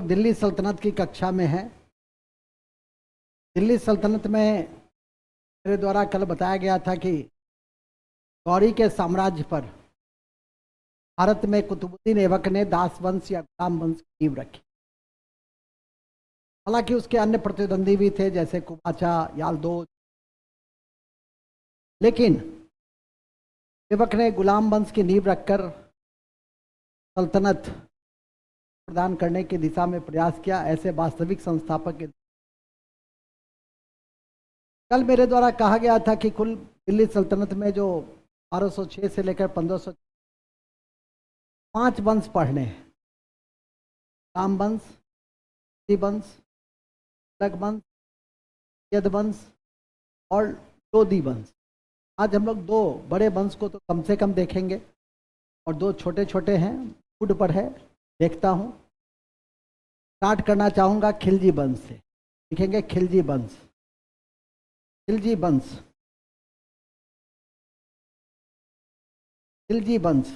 तो दिल्ली सल्तनत की कक्षा में है। दिल्ली सल्तनत में मेरे द्वारा कल बताया गया था कि गौरी के साम्राज्य पर भारत में कुतुबुद्दीन ऐबक ने दास वंश या गुलाम वंश की नींव रखी। हालांकि उसके अन्य प्रतिद्वंदी भी थे जैसे कुबाचा, यालदोज, लेकिन ऐबक ने गुलाम वंश की नींव रखकर सल्तनत प्रदान करने की दिशा में प्रयास किया। ऐसे वास्तविक संस्थापक के कल मेरे द्वारा कहा गया था कि कुल दिल्ली सल्तनत में जो 1206 से लेकर 1500 5 वंश पढ़ने हैं। राम वंश, वंश, वंश, यदवंश और लोधी वंश। आज हम लोग 2 बड़े वंश को तो कम से कम देखेंगे और 2 छोटे छोटे हैं, फूड पर है, देखता हूँ। स्टार्ट करना चाहूँगा खिलजी वंश से। लिखेंगे खिलजी वंश। खिलजी वंश, खिलजी वंश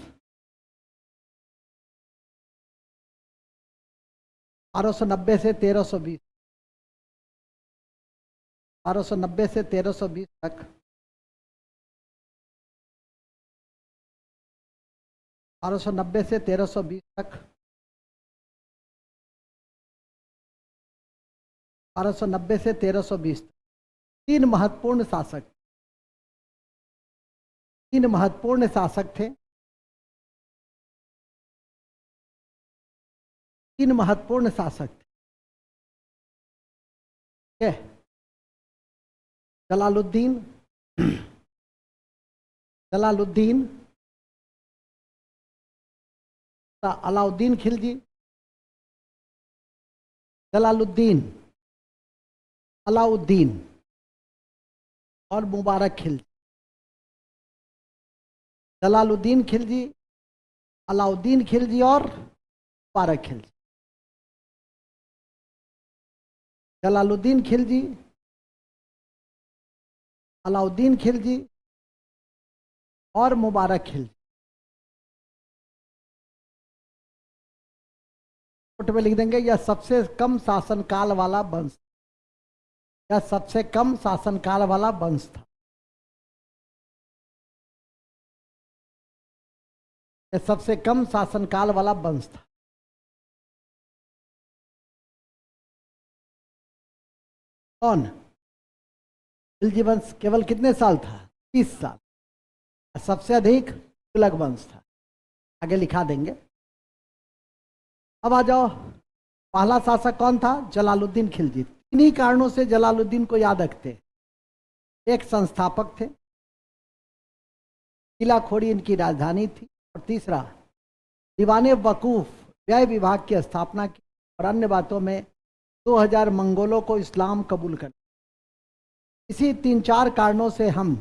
1290 से 1320, 1290 से 1320 तक, 1290 से 1320 तक, 1290 से 1320 तक 3 महत्वपूर्ण शासक, 3 महत्वपूर्ण शासक थे। 3 महत्वपूर्ण शासक थे। जलालुद्दीन, जलालुद्दीन, अलाउद्दीन खिलजी, जलालुद्दीन, अलाउद्दीन और मुबारक खिलजी। जलालुद्दीन खिलजी, अलाउद्दीन खिलजी और मुबारक खिलजी। जलालुद्दीन खिलजी, अलाउद्दीन खिलजी और मुबारक खिलजी। नोट में लिख देंगे यह सबसे कम शासनकाल वाला वंश, यह सबसे कम शासनकाल वाला वंश था। यह सबसे कम शासनकाल वाला वंश था। कौन? खिलजी वंश केवल कितने साल था? 30 साल। सबसे अधिक तुगलक वंश था। आगे लिखा देंगे। अब आ जाओ, पहला शासक कौन था? जलालुद्दीन खिलजी। इन्हीं कारणों से जलालुद्दीन को याद रखते। एक संस्थापक थे, किला खोड़ी इनकी राजधानी थी, और तीसरा दीवाने वकूफ व्यय विभाग की स्थापना की, और अन्य बातों में 2000 मंगोलों को इस्लाम कबूल कर। इसी 3-4 कारणों से हम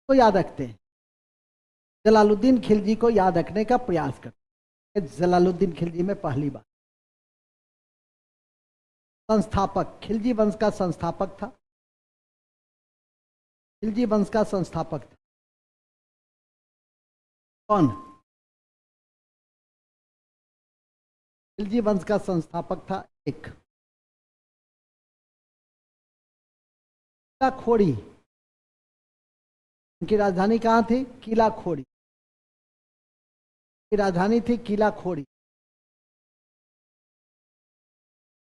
तो याद रखते हैं। जलालुद्दीन खिलजी को याद रखने का प्रयास करते हैं। जलालुद्दीन खिलजी में पहली बात, संस्थापक, खिलजी वंश का संस्थापक था। खिलजी वंश का संस्थापक था कौन? खिलजी वंश का संस्थापक था एक किला खोड़ी। उनकी राजधानी कहाँ थी? किला खोड़ी की राजधानी थी, किला खोड़ी।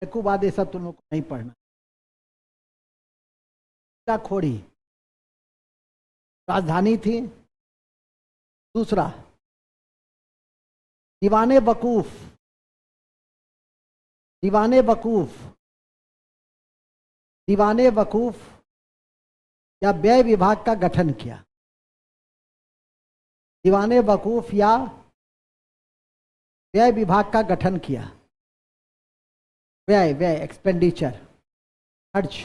बाद ये सब तुम लोग को नहीं पढ़ना। किला खोड़ी राजधानी थी। दूसरा दीवाने वकूफ, दीवाने वकूफ, दीवाने वकूफ या व्यय विभाग का गठन किया। दीवाने वकूफ या व्यय विभाग का गठन किया। व्यय, व्यय, एक्सपेंडिचर, खर्च।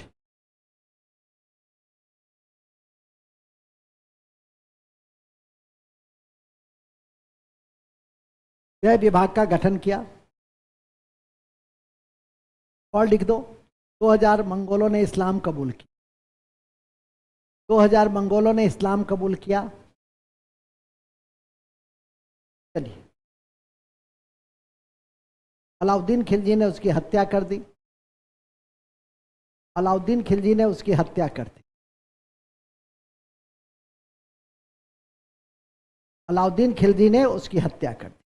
व्यय विभाग का गठन किया। और लिख दो, 2000 मंगोलों ने इस्लाम कबूल किया। 2000 मंगोलों ने इस्लाम कबूल किया। चलिए, अलाउद्दीन खिलजी ने उसकी हत्या कर दी। अलाउद्दीन खिलजी ने उसकी हत्या कर दी। अलाउद्दीन खिलजी ने उसकी हत्या कर दी।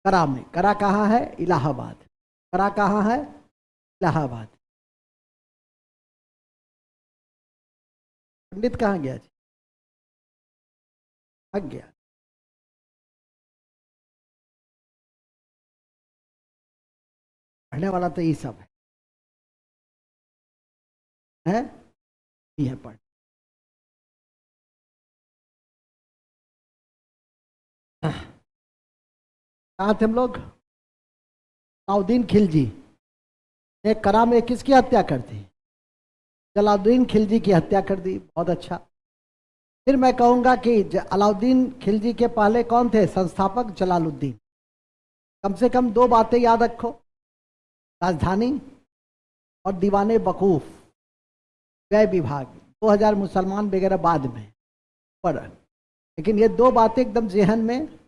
करा में, करा कहाँ है? इलाहाबाद। करा कहाँ है? इलाहाबाद। पंडित कहाँ गया जी? भाग गया। पढ़ने वाला तो ये सब है? ये है पढ़। कहाँ थे हम लोग? अलाउद्दीन खिलजी ने करा में किसकी हत्या कर दी? जलालुद्दीन खिलजी की हत्या कर दी। बहुत अच्छा। फिर मैं कहूंगा कि अलाउद्दीन खिलजी के पहले कौन थे संस्थापक? जलालुद्दीन। कम से कम दो बातें याद रखो, राजधानी और दीवाने वकूफ, व्यय विभाग, 2000 मुसलमान वगैरह बाद में पर, लेकिन ये दो बातें एकदम जहन में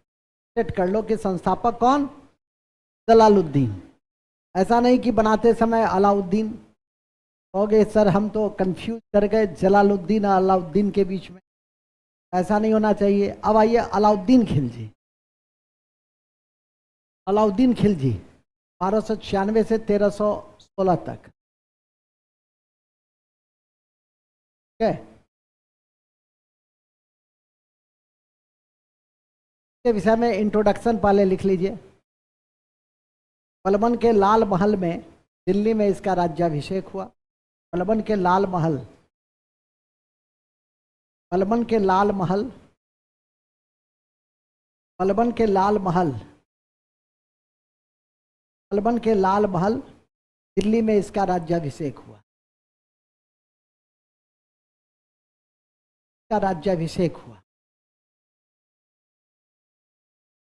सेट कर लो कि संस्थापक कौन? जलालुद्दीन। ऐसा नहीं कि बनाते समय अलाउद्दीन कहोगे सर हम तो कंफ्यूज कर गए जलालुद्दीन और अलाउद्दीन के बीच में। ऐसा नहीं होना चाहिए। अब आइए अलाउद्दीन खिलजी। अलाउद्दीन खिलजी 1296 से 1316 तक। ठीक है, के विषय में इंट्रोडक्शन पहले लिख लीजिए। पलवल के लाल महल में दिल्ली में इसका राज्याभिषेक हुआ। पलवल के लाल महल, पलवल के लाल महल, पलवल के लाल महल, पलवल के लाल महल दिल्ली में इसका राज्याभिषेक हुआ। इसका राज्याभिषेक हुआ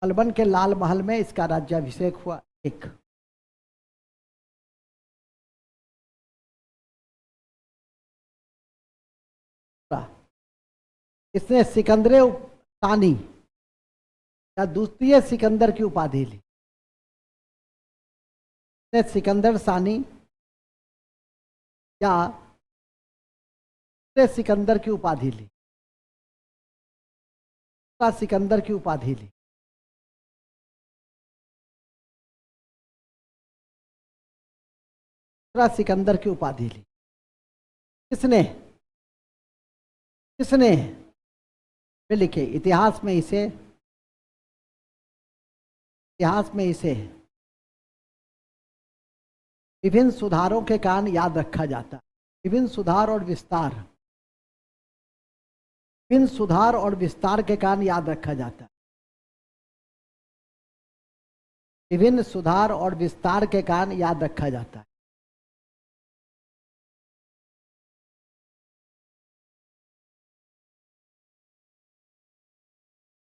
पलवल के लाल महल में, इसका राज्याभिषेक हुआ। एक इसने सिकंदर सानी या दूसरी सिकंदर की उपाधि ली। इसने सिकंदर सानी या सिकंदर की उपाधि ली। सिकंदर की उपाधि ली। सिकंदर की उपाधि ली। किसने? किसने? में लिखे इतिहास में इसे, इतिहास में इसे विभिन्न सुधारों के कारण याद रखा जाता है। विभिन्न सुधार और विस्तार, विभिन्न सुधार और विस्तार के कारण याद रखा जाता है। विभिन्न सुधार और विस्तार के कारण याद रखा जाता है।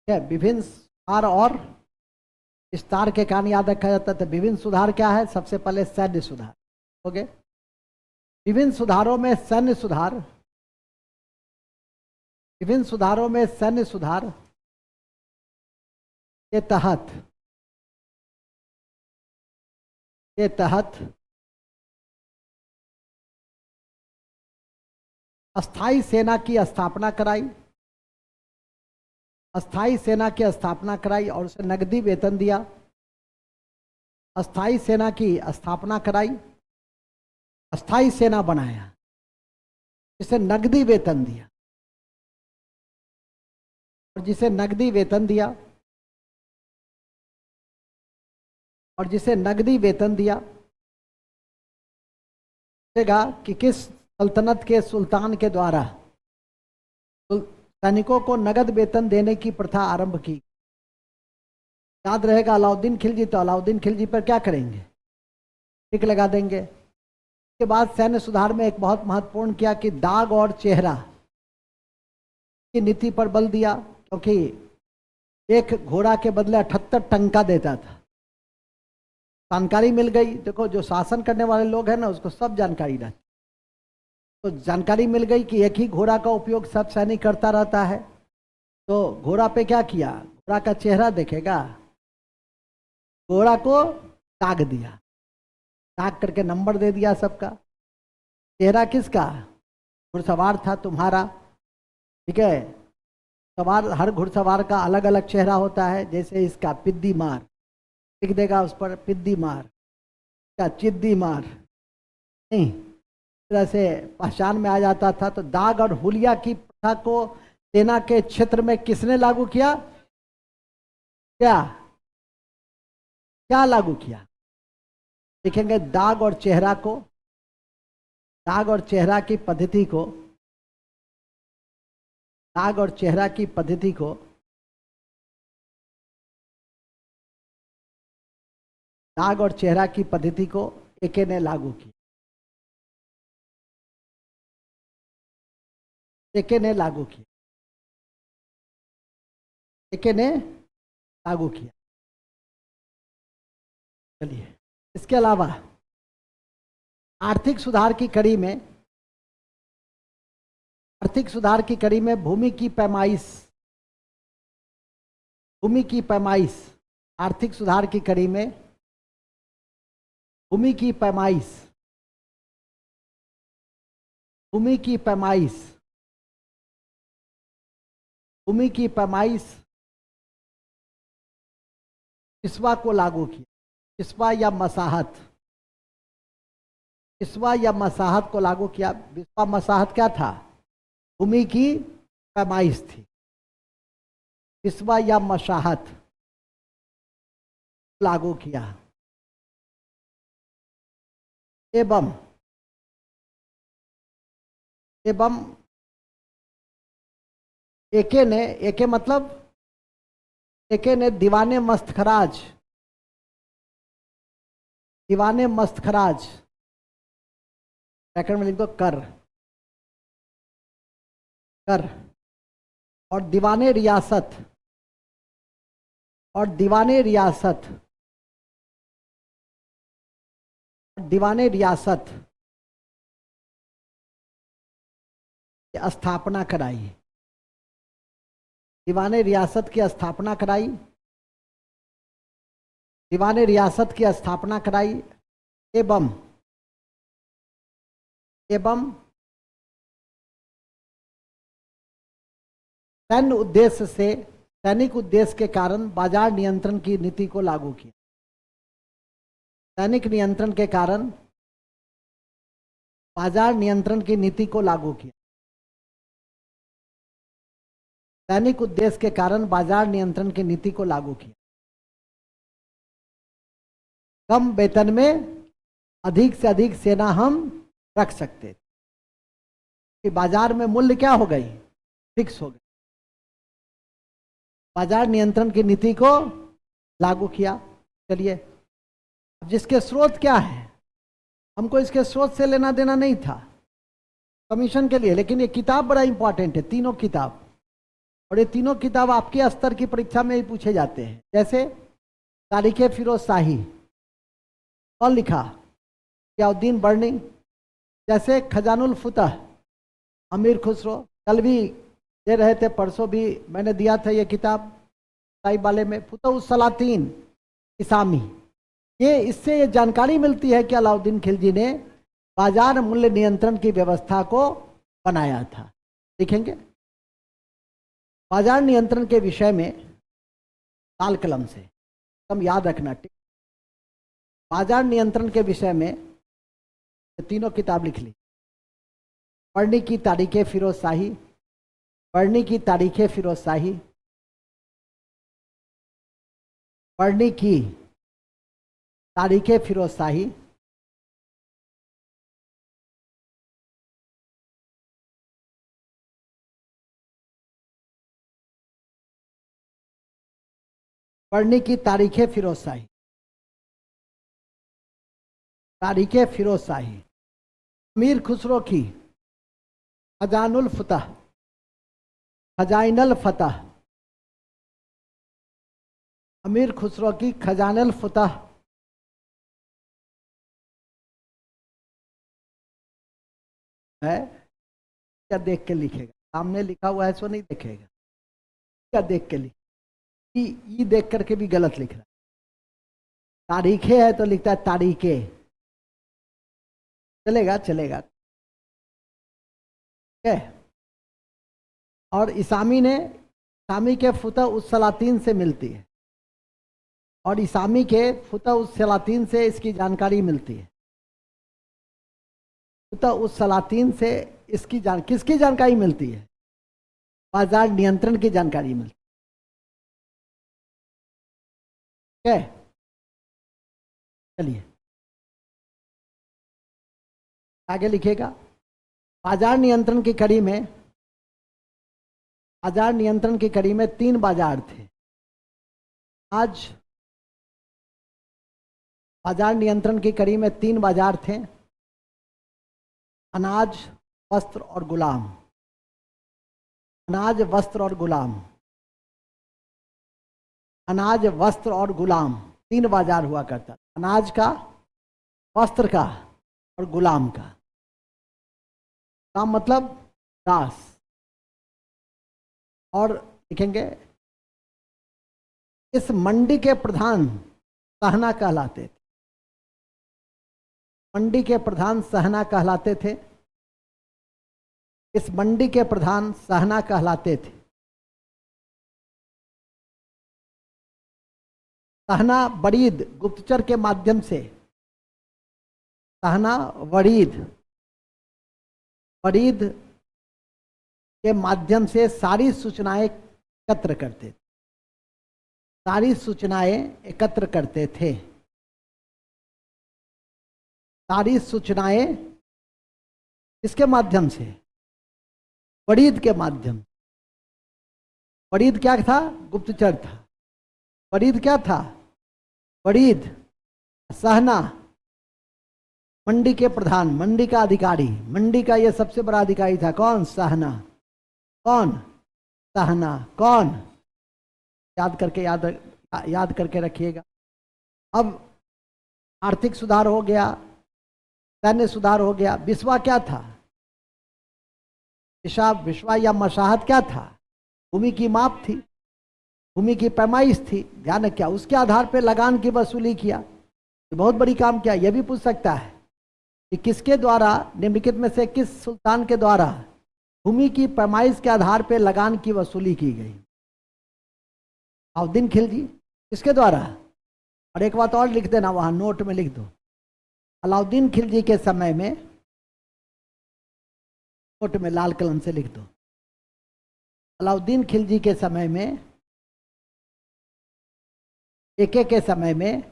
विभिन्न सुधार और विस्तार के कारण याद रखा जाता है। तो विभिन्न सुधार क्या है? सबसे पहले सैन्य सुधार। ओके, विभिन्न सुधारों में सैन्य सुधार, विभिन्न सुधारों में सैन्य सुधार के तहत, के तहत अस्थाई सेना की स्थापना कराई। अस्थाई सेना की स्थापना कराई और उसे नकदी वेतन दिया। अस्थाई सेना की स्थापना कराई, अस्थाई सेना बनाया, जिसे नकदी वेतन दिया, और जिसे नकदी वेतन दिया, और जिसे नकदी वेतन दिया, कि किस सल्तनत के सुल्तान के द्वारा सैनिकों को नगद वेतन देने की प्रथा आरंभ की। याद रहेगा अलाउद्दीन खिलजी, तो अलाउद्दीन खिलजी पर क्या करेंगे? टिक लगा देंगे। उसके बाद सैन्य सुधार में एक बहुत महत्वपूर्ण किया कि दाग और चेहरा की नीति पर बल दिया, क्योंकि एक घोड़ा के बदले 78 टंका देता था। जानकारी मिल गई। देखो जो शासन करने वाले लोग हैं ना, उसको सब जानकारी रहती। तो जानकारी मिल गई कि एक ही घोड़ा का उपयोग सब सैनिक करता रहता है। तो घोड़ा पे क्या किया? घोड़ा का चेहरा देखेगा, घोड़ा को दाग दिया, दाग करके नंबर दे दिया सबका। चेहरा किसका? घुड़सवार था तुम्हारा, ठीक है। सवार, हर घुड़सवार का अलग अलग चेहरा होता है। जैसे इसका पिद्दी मार, लिख देगा उस पर पिद्दी मार, क्या चिद्दी मार, नहीं, इस तरह से पहचान में आ जाता था। तो दाग और हुलिया की प्रथा को सेना के क्षेत्र में किसने लागू किया? क्या क्या लागू किया? देखेंगे दाग और चेहरा को, दाग और चेहरा की पद्धति को, दाग और चेहरा की पद्धति को दाग और चेहरा की पद्धति को एके ने लागू किया, एके ने लागू किया, एके ने लागू किया। चलिए, इसके अलावा आर्थिक सुधार की कड़ी में, आर्थिक सुधार की कड़ी में भूमि की पैमाइश, भूमि की पैमाइश, आर्थिक सुधार की कड़ी में भूमि की पैमाइश, भूमि की पैमाइश, भूमि की पैमाइश किस्वा को लागू किया। किस्वा या मसाहत, किस्वा या मसाहत को लागू किया। किस्वा मसाहत क्या था? भूमि की पैमाइश थी। किस्वा या मसाहत लागू किया। एवं एवं एके ने, एके मतलब एके ने दीवाने मस्तखराज, दीवाने मस्तखराज, व्याकरण में लिख दो कर, कर, और दीवाने रियासत, और दीवाने रियासत, दीवाने रियासत की स्थापना कराई। दीवाने रियासत की स्थापना कराई, दीवाने रियासत की स्थापना कराई। एवं एवं सैन्य उद्देश्य से, सैनिक उद्देश्य के कारण बाजार नियंत्रण की नीति को लागू किया। सैनिक नियंत्रण के कारण बाजार नियंत्रण की नीति को लागू किया। सैनिक उद्देश्य के कारण बाजार नियंत्रण की नीति को लागू किया। कम वेतन में अधिक से अधिक सेना हम रख सकते थे कि बाजार में मूल्य क्या हो गई? फिक्स हो गई। बाजार नियंत्रण की नीति को लागू किया। चलिए, अब जिसके स्रोत क्या है, हमको इसके स्रोत से लेना देना नहीं था कमीशन के लिए, लेकिन ये किताब बड़ा इंपॉर्टेंट है, तीनों किताब। और ये तीनों किताब आपके स्तर की परीक्षा में ही पूछे जाते हैं। जैसे तारीखे फिरोज शाही, कौन लिखा? ज़ियाउद्दीन बर्नी। जैसे खजानुल फुतह, अमीर खुसरो, कल भी दे रहे थे, परसों भी मैंने दिया था ये किताब साहिब वाले में, फुतह सलातीन इसामी। ये इससे ये जानकारी मिलती है कि अलाउद्दीन खिलजी ने बाजार मूल्य नियंत्रण की व्यवस्था को बनाया था। देखेंगे बाजार नियंत्रण के विषय में लाल कलम से हम याद रखना, ठीक। बाजार नियंत्रण के विषय में तीनों किताब लिख ली। पढ़ने की तारीखें फिरोज शाही, पढ़ने की तारीखें फिरोज शाही, पढ़ने की तारीखें फिरोज शाही, पढ़ने की तारीखें फिरोज शाही, तारीखें फिरोज शाही, अमीर खुसरो की खजानुल फतह, खजाइनल फतह, अमीर खुसरो की खजानल फतह, है क्या? देख के लिखेगा, सामने लिखा हुआ है सो नहीं देखेगा, क्या देख के लिख, ई देख करके भी गलत लिख रहा है। तारीखें है तो लिखता है तारीखें, चलेगा चलेगा, ठीक है। और इसामी के फुतह उस सलातीन से मिलती है, और इसामी के फुतह उस सलातीन से इसकी जानकारी मिलती है। फुतह उस सलातीन से इसकी किसकी जानकारी मिलती है? बाजार नियंत्रण की जानकारी मिलती है। चलिए आगे लिखिएगा। बाजार नियंत्रण की कड़ी में, बाजार नियंत्रण की कड़ी में 3 बाजार थे। आज बाजार नियंत्रण की कड़ी में 3 बाजार थे, अनाज, वस्त्र और गुलाम। अनाज, वस्त्र और गुलाम, अनाज, वस्त्र और गुलाम, 3 बाजार हुआ करता। अनाज का, वस्त्र का और गुलाम का। गुलाम मतलब दास। और लिखेंगे इस मंडी के प्रधान सहना कहलाते थे। मंडी के प्रधान सहना कहलाते थे। इस मंडी के प्रधान सहना कहलाते थे। सहना वरीद गुप्तचर के माध्यम से, सहना वरीद वरीद के माध्यम से सारी सूचनाएं एकत्र करते थे। सारी सूचनाएं एकत्र करते थे। सारी सूचनाएं किसके माध्यम से? वरीद के माध्यम। वरीद क्या था? गुप्तचर था। वरीद क्या था? वरीद। सहना मंडी के प्रधान, मंडी का अधिकारी, मंडी का ये सबसे बड़ा अधिकारी था। कौन? सहना। कौन? सहना। कौन? याद करके रखिएगा। अब आर्थिक सुधार हो गया, सैन्य सुधार हो गया। विश्वा क्या था? विश्वा या मशाहत क्या था? भूमि की माप थी, भूमि की पैमाइश थी। ध्यान रखिए, उसके आधार पर लगान की वसूली किया। बहुत बड़ी काम किया। यह भी पूछ सकता है कि किसके द्वारा, निम्नलिखित में से किस सुल्तान के द्वारा भूमि की पैमाइश के आधार पर लगान की वसूली की गई? अलाउद्दीन खिलजी। किसके द्वारा? और एक बात और लिख देना, वहां नोट में लिख दो। अलाउद्दीन खिलजी के समय में, नोट में लाल कलम से लिख दो। अलाउद्दीन खिलजी के समय में, एके के समय में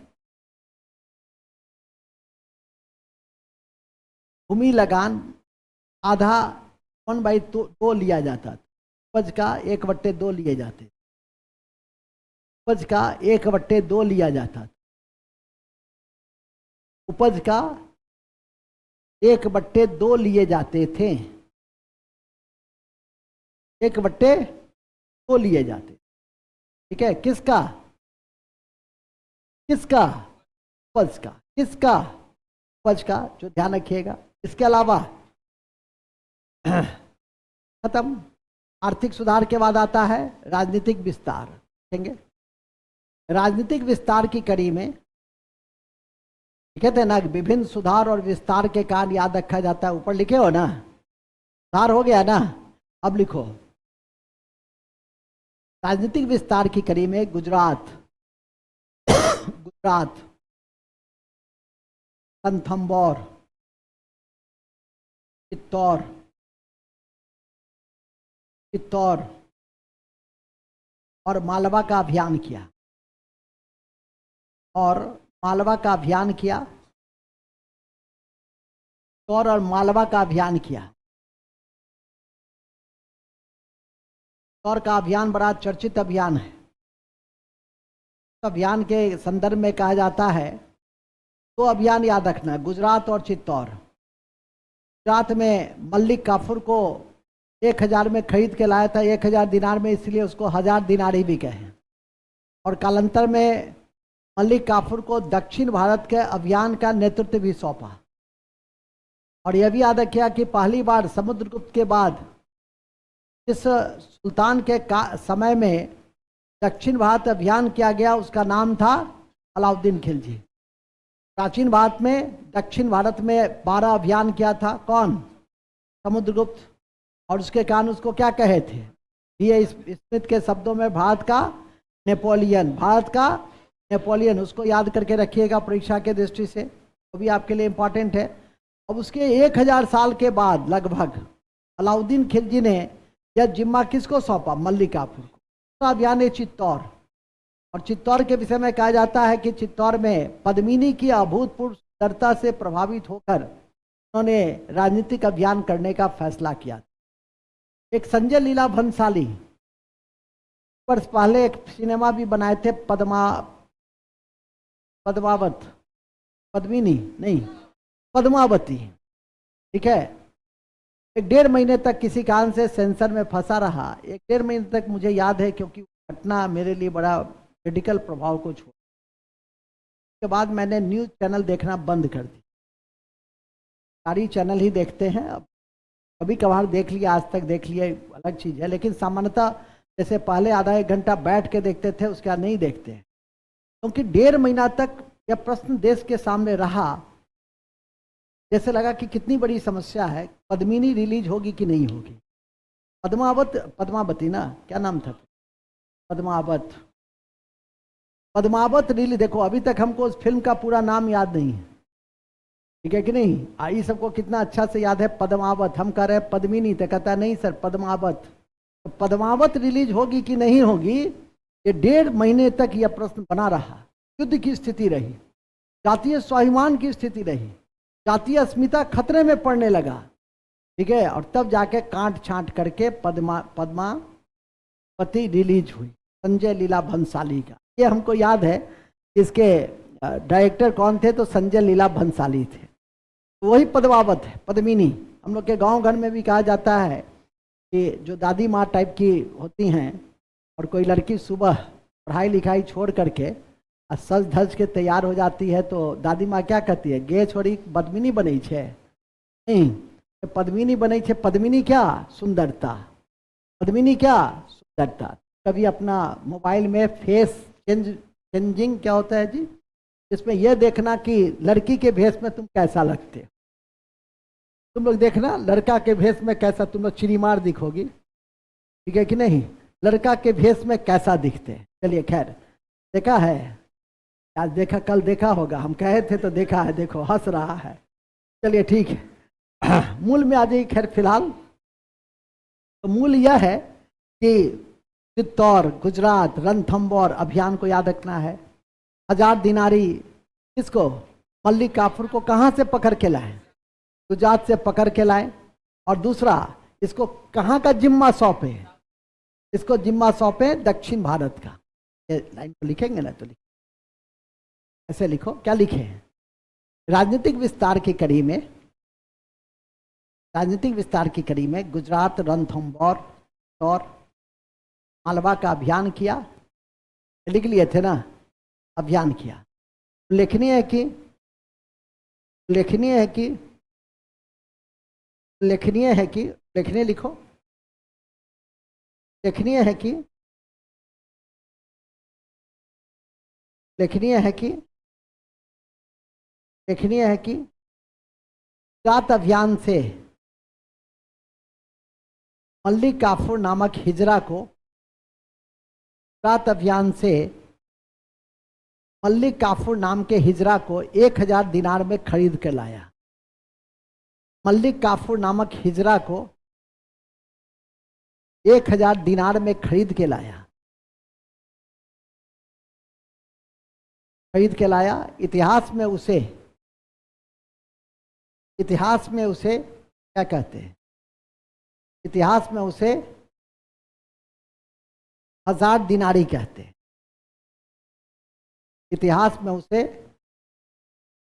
भूमि लगान आधा 1/2 लिया जाता था। उपज का 1/2 लिए जाते। उपज का 1/2 लिया जाता था। उपज का 1/2 लिए जाते थे। 1/2 लिए जाते। ठीक है। किसका? किसका? उपज का। किसका? उपज का। जो ध्यान रखिएगा। इसके अलावा खत्म। आर्थिक सुधार के बाद आता है राजनीतिक विस्तार। देखेंगे राजनीतिक विस्तार की कड़ी में कहते हैं ना, विभिन्न सुधार और विस्तार के कारण याद रखा जाता है। ऊपर लिखे हो ना, सुधार हो गया ना। अब लिखो राजनीतिक विस्तार की कड़ी में गुजरात, गुजरात, रणथंभौर, चित्तौड़, चित्तौड़ और मालवा का अभियान किया। और मालवा का अभियान किया। और मालवा का अभियान किया। और का अभियान बड़ा चर्चित अभियान है। अभियान के संदर्भ में कहा जाता है, 2 अभियान याद रखना, गुजरात और चित्तौड़। गुजरात में मलिक काफूर को 1000 में खरीद के लाया था, 1000 दिनार में, इसलिए उसको 1000 दिनारी भी कहे। और कालांतर में मलिक काफूर को दक्षिण भारत के अभियान का नेतृत्व भी सौंपा। और यह भी याद रखिए कि पहली बार समुद्रगुप्त के बाद इस सुल्तान के समय में दक्षिण भारत अभियान किया गया, उसका नाम था अलाउद्दीन खिलजी। प्राचीन भारत में, दक्षिण भारत में 12 अभियान किया था कौन? समुद्रगुप्त। और उसके कारण उसको क्या कहे थे? ये स्मिथ के शब्दों में भारत का नेपोलियन, भारत का नेपोलियन। उसको याद करके रखिएगा परीक्षा के दृष्टि से, वो भी आपके लिए इंपॉर्टेंट है। अब उसके 1000 साल के बाद लगभग अलाउद्दीन खिलजी ने यह जिम्मा किसको सौंपा? मल्लिक काफूर को। दूसरा अभियान है चित्तौड़। और चित्तौड़ के विषय में कहा जाता है कि चित्तौड़ में पद्मिनी की अभूतपूर्व सुंदरता से प्रभावित होकर उन्होंने राजनीतिक अभियान करने का फैसला किया। एक संजय लीला भंसाली, वर्ष पहले एक सिनेमा भी बनाए थे, पद्मावत, पद्मिनी नहीं, पद्मावती, ठीक है। एक 1.5 महीने तक किसी कारण से सेंसर में फंसा रहा। 1-1.5 महीने तक मुझे याद है, क्योंकि घटना मेरे लिए बड़ा क्रिटिकल प्रभाव को छोड़ा। उसके बाद मैंने न्यूज़ चैनल देखना बंद कर दी। सारी चैनल ही देखते हैं अब, कभी कभार देख लिया, आज तक देख लिया, अलग चीज़ है। लेकिन सामान्यतः जैसे पहले आधा 1 घंटा बैठ के देखते थे, उसके बाद नहीं देखते हैं। क्योंकि 1.5 महीना तक यह प्रश्न देश के सामने रहा, जैसे लगा कि कितनी बड़ी समस्या है, पद्मिनी रिलीज होगी कि नहीं होगी। पद्मावती ना, क्या नाम था? पद्मावत रिलीज। देखो अभी तक हमको उस फिल्म का पूरा नाम याद नहीं है, ठीक है कि नहीं? आई सबको कितना अच्छा से याद है पद्मावत। हम कह रहे हैं पद्मिनी, तो कहता नहीं सर पद्मावत। तो पद्मावत रिलीज होगी कि नहीं होगी, ये 1.5 महीने तक यह प्रश्न बना रहा। युद्ध की स्थिति रही, जातीय स्वाभिमान की स्थिति रही, जातीय अस्मिता खतरे में पड़ने लगा, ठीक है। और तब जाके कांट छांट करके पद्मावती रिलीज हुई, संजय लीला भंसाली का। ये हमको याद है, इसके डायरेक्टर कौन थे? तो संजय लीला भंसाली थे। वही पद्मावत है, पद्मिनी। हम लोग के गांव घर में भी कहा जाता है कि जो दादी माँ टाइप की होती हैं, और कोई लड़की सुबह पढ़ाई लिखाई छोड़ करके सज धज के तैयार हो जाती है, तो दादी माँ क्या कहती है? गे छोड़ी पद्मिनी बनी छे। नहीं, पद्मिनी बनी छे। पद्मिनी क्या? सुंदरता। पद्मिनी क्या? सुंदरता। कभी अपना मोबाइल में फेस चेंजिंग क्या होता है जी, इसमें यह देखना कि लड़की के भेष में तुम कैसा लगते हो। तुम लोग देखना लड़का के भेष में कैसा, तुम लोग चिड़ीमार दिखोगी, ठीक है कि नहीं? लड़का के भेष में कैसा दिखते हैं। चलिए खैर, देखा है, आज देखा, कल देखा होगा, हम कहे थे तो देखा है। देखो हंस रहा है। चलिए ठीक है, मूल में आ जाइए। खैर फिलहाल तो मूल यह है कि चित्तौड़, गुजरात, रणथंबोर अभियान को याद रखना है। 1000 दिनारी किसको? मल्लिक काफूर को कहाँ से पकड़ के लाए? गुजरात से पकड़ के लाए। और दूसरा, इसको कहाँ का जिम्मा सौंपे? इसको जिम्मा सौंपे दक्षिण भारत का। ये लाइन को लिखेंगे ना, तो ऐसे लिखो, क्या लिखे हैं? राजनीतिक विस्तार की कड़ी में, राजनीतिक विस्तार की कड़ी में गुजरात, रणथंबोर और मालवा का अभियान किया। लिख लिए थे ना, अभियान किया। उल्लेखनीय है कि लेखनीय लिखो, लेखनीय है कि गुजरात अभियान से मल्लिक काफूर नामक हिजरा को, गुजरात अभियान से मल्लिक काफूर नाम के हिजरा को 1000 दिनार में खरीद के लाया। मल्लिक काफूर नामक हिजरा को 1000 दिनार में खरीद के लाया। इतिहास में उसे क्या कहते हैं? इतिहास में उसे 1000 दिनारी कहते हैं। इतिहास में उसे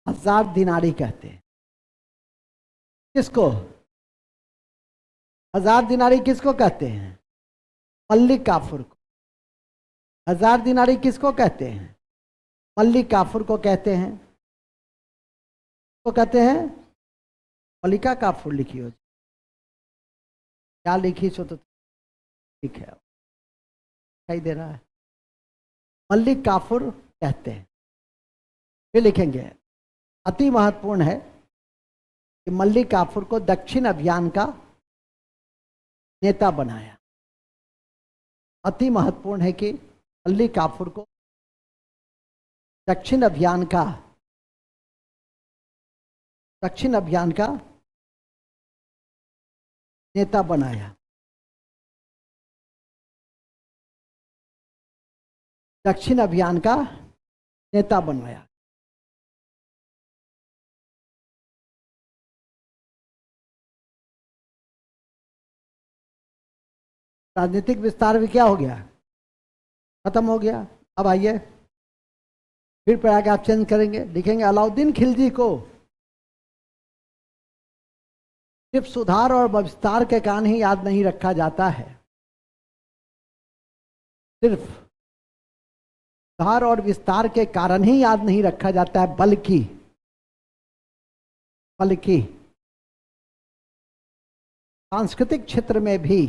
1000 दिनारी कहते हैं। किसको 1000 दिनारी किसको कहते हैं? मल्लिक काफूर को। 1000 दिनारी किसको कहते हैं? मल्लिक काफूर को कहते हैं। तो कहते हैं मल्लिका काफूर। लिखी हो क्या लिखी सो तो ठीक है, दिखाई दे रहा है। मल्लिक काफूर कहते हैं। फिर लिखेंगे अति महत्वपूर्ण है कि मल्लिक काफूर को दक्षिण अभियान का नेता बनाया। अति महत्वपूर्ण है कि मल्लिक काफूर को दक्षिण अभियान का नेता बनाया। दक्षिण अभियान का नेता बनवाया। राजनीतिक विस्तार भी क्या हो गया, खत्म हो गया। अब आइए फिर पैराग्राफ चेंज करेंगे, लिखेंगे अलाउद्दीन खिलजी को सिर्फ सुधार और विस्तार के कारण ही याद नहीं रखा जाता है, सिर्फ सुधार और विस्तार के कारण ही याद नहीं रखा जाता है, बल्कि सांस्कृतिक क्षेत्र में भी,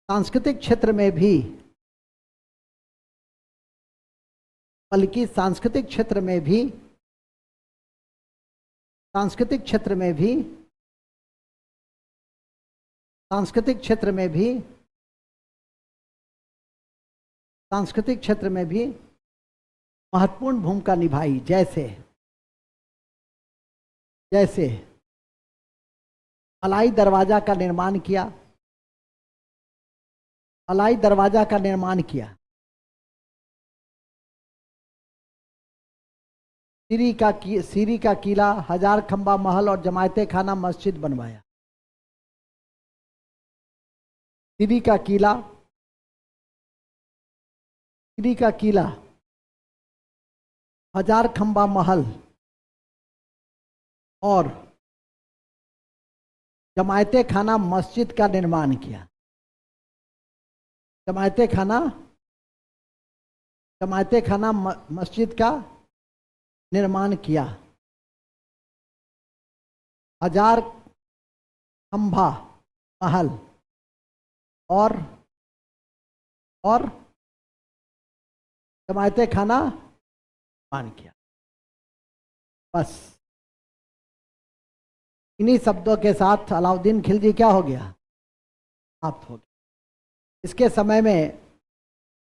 सांस्कृतिक क्षेत्र में भी सांस्कृतिक क्षेत्र में भी सांस्कृतिक क्षेत्र में भी महत्वपूर्ण भूमिका निभाई। जैसे अलाई दरवाजा का निर्माण किया। सीरी का किला, हजार खंबा महल और जमायते खाना मस्जिद बनवाया। सीरी का किला, हजार खंबा महल और जमायते खाना मस्जिद का निर्माण किया। जमायते खाना मस्जिद का निर्माण किया। हजार खंबा महल और जमायते खाना निर्माण किया। बस इन्हीं शब्दों के साथ अलाउद्दीन खिलजी क्या हो गया, समाप्त हो गया। इसके समय में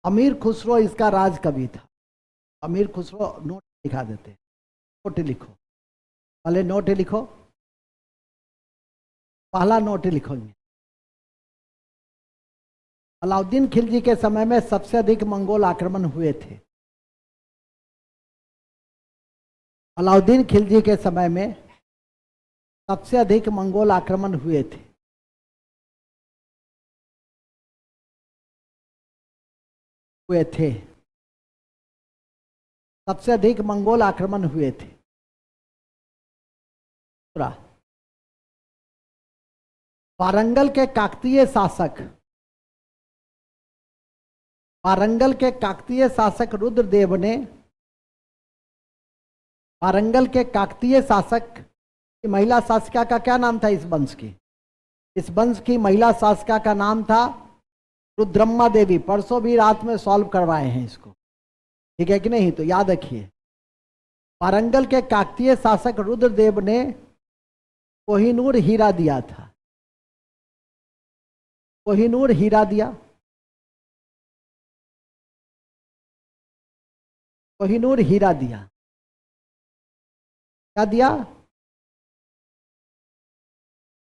अमीर खुसरो इसका राज कवि था। अमीर खुसरो, नोट लिखा देते, नोट लिखो, पहले नोट लिखो, पहला नोट लिखोगे। अलाउद्दीन खिलजी के समय में सबसे अधिक मंगोल आक्रमण हुए थे। अलाउद्दीन खिलजी के समय में सबसे अधिक मंगोल आक्रमण हुए थे। सबसे अधिक मंगोल आक्रमण हुए थे। वारंगल के काकतीय शासक रुद्रदेव ने, वारंगल के काकतीय शासक की महिला शासिका का क्या नाम था इस वंश की? इस वंश की महिला शासिका का नाम था रुद्रम्मा देवी। परसों भी रात में सॉल्व करवाए हैं इसको, ठीक है कि नहीं? तो याद रखिए, वारंगल के काकतीय शासक रुद्रदेव ने कोहिनूर हीरा दिया था। कोहिनूर हीरा दिया। कोहिनूर हीरा दिया। क्या दिया?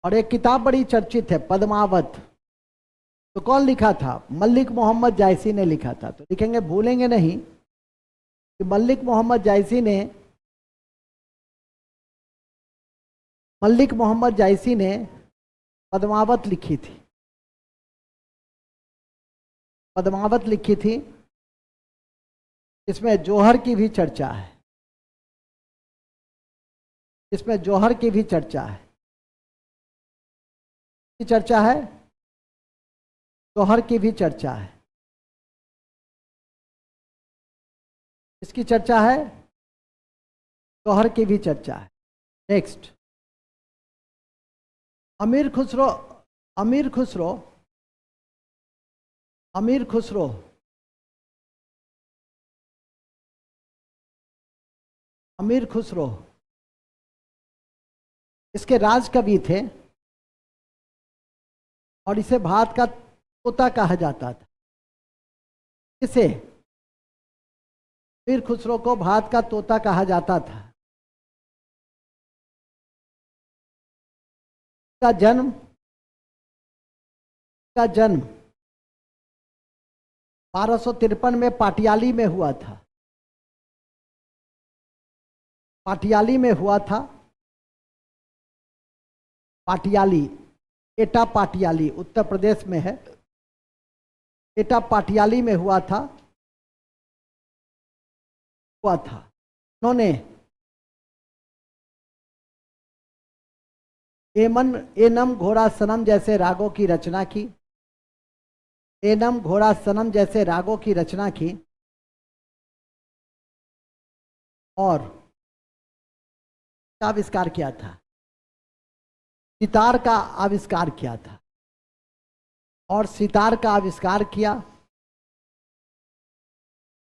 और एक किताब बड़ी चर्चित है, पद्मावत। तो कौन लिखा था? मल्लिक मोहम्मद जायसी ने लिखा था। तो लिखेंगे, भूलेंगे नहीं कि मल्लिक मोहम्मद जायसी ने पद्मावत लिखी थी। पद्मावत लिखी थी। इसमें जौहर की भी चर्चा है। इसमें जौहर की भी चर्चा है। जौहर की भी चर्चा है। इसकी चर्चा है, जौहर की भी चर्चा है। नेक्स्ट, अमीर खुसरो अमीर खुसरो, अमीर खुसरो इसके राज कवि थे और इसे भारत का तोता कहा जाता था। इसे अमीर खुसरो को भारत का तोता कहा जाता था। का जन्म का जन्म 1253 में पाटियाली में हुआ था। पाटियाली में हुआ था। पाटियाली, एटा पाटियाली उत्तर प्रदेश में है। एटा पाटियाली में हुआ था। उन्होंने एनम घोड़ा सनम जैसे रागों की रचना की। एनम घोड़ा सनम जैसे रागों की रचना की और आविष्कार किया था। सितार का आविष्कार किया था और सितार का आविष्कार किया।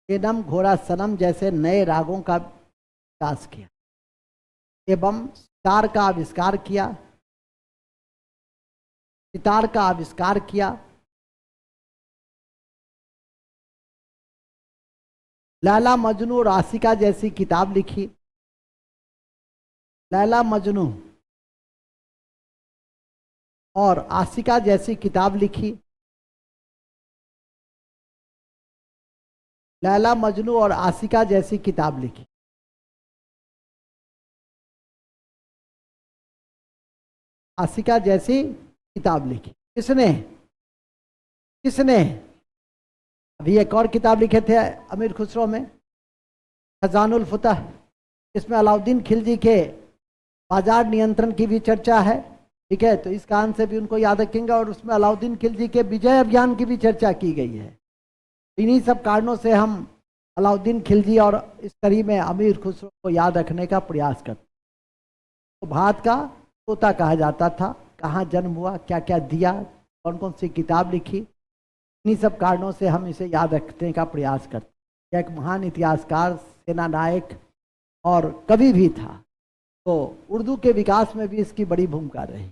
एनम घोड़ा सनम जैसे नए रागों का विकास किया एवं सितार का आविष्कार किया। सितार का आविष्कार किया। लैला मजनू और आशिका जैसी किताब लिखी। लैला मजनू और आशिका जैसी किताब लिखी। लैला मजनू और आशिका जैसी किताब लिखी। आशिका जैसी किताब लिखी। किसने किसने अभी एक और किताब लिखे थे अमीर खुसरो में, खजानुल फतह। इसमें अलाउद्दीन खिलजी के बाजार नियंत्रण की भी चर्चा है। ठीक है, तो इस कारण से भी उनको याद रखेंगे और उसमें अलाउद्दीन खिलजी के विजय अभियान की भी चर्चा की गई है। इन्हीं सब कारणों से हम अलाउद्दीन खिलजी और इस कड़ी में अमीर खुसरो को याद रखने का प्रयास करते। तो भारत का तोता कहा जाता था। कहाँ जन्म हुआ, क्या क्या दिया, कौन कौन सी किताब लिखी, इन्हीं सब कारणों से हम इसे याद रखने का प्रयास करते। एक महान इतिहासकार, सेना नायक और कवि भी था। तो उर्दू के विकास में भी इसकी बड़ी भूमिका रही।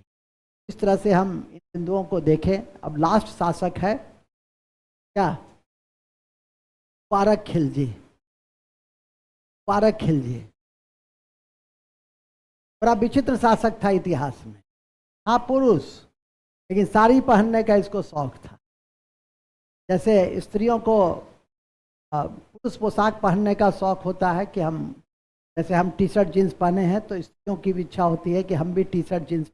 इस तरह से हम इन बिंदुओं को देखें। अब लास्ट शासक है क्या, मुबारक खिलजी। मुबारक खिलजी बड़ा विचित्र शासक था इतिहास में। हाँ पुरुष, लेकिन साड़ी पहनने का इसको शौक था। जैसे स्त्रियों को पुरुष पोशाक पहनने का शौक होता है कि हम, जैसे हम टी शर्ट जीन्स पहने हैं तो स्त्रियों की भी इच्छा होती है कि हम भी टी शर्ट जीन्स।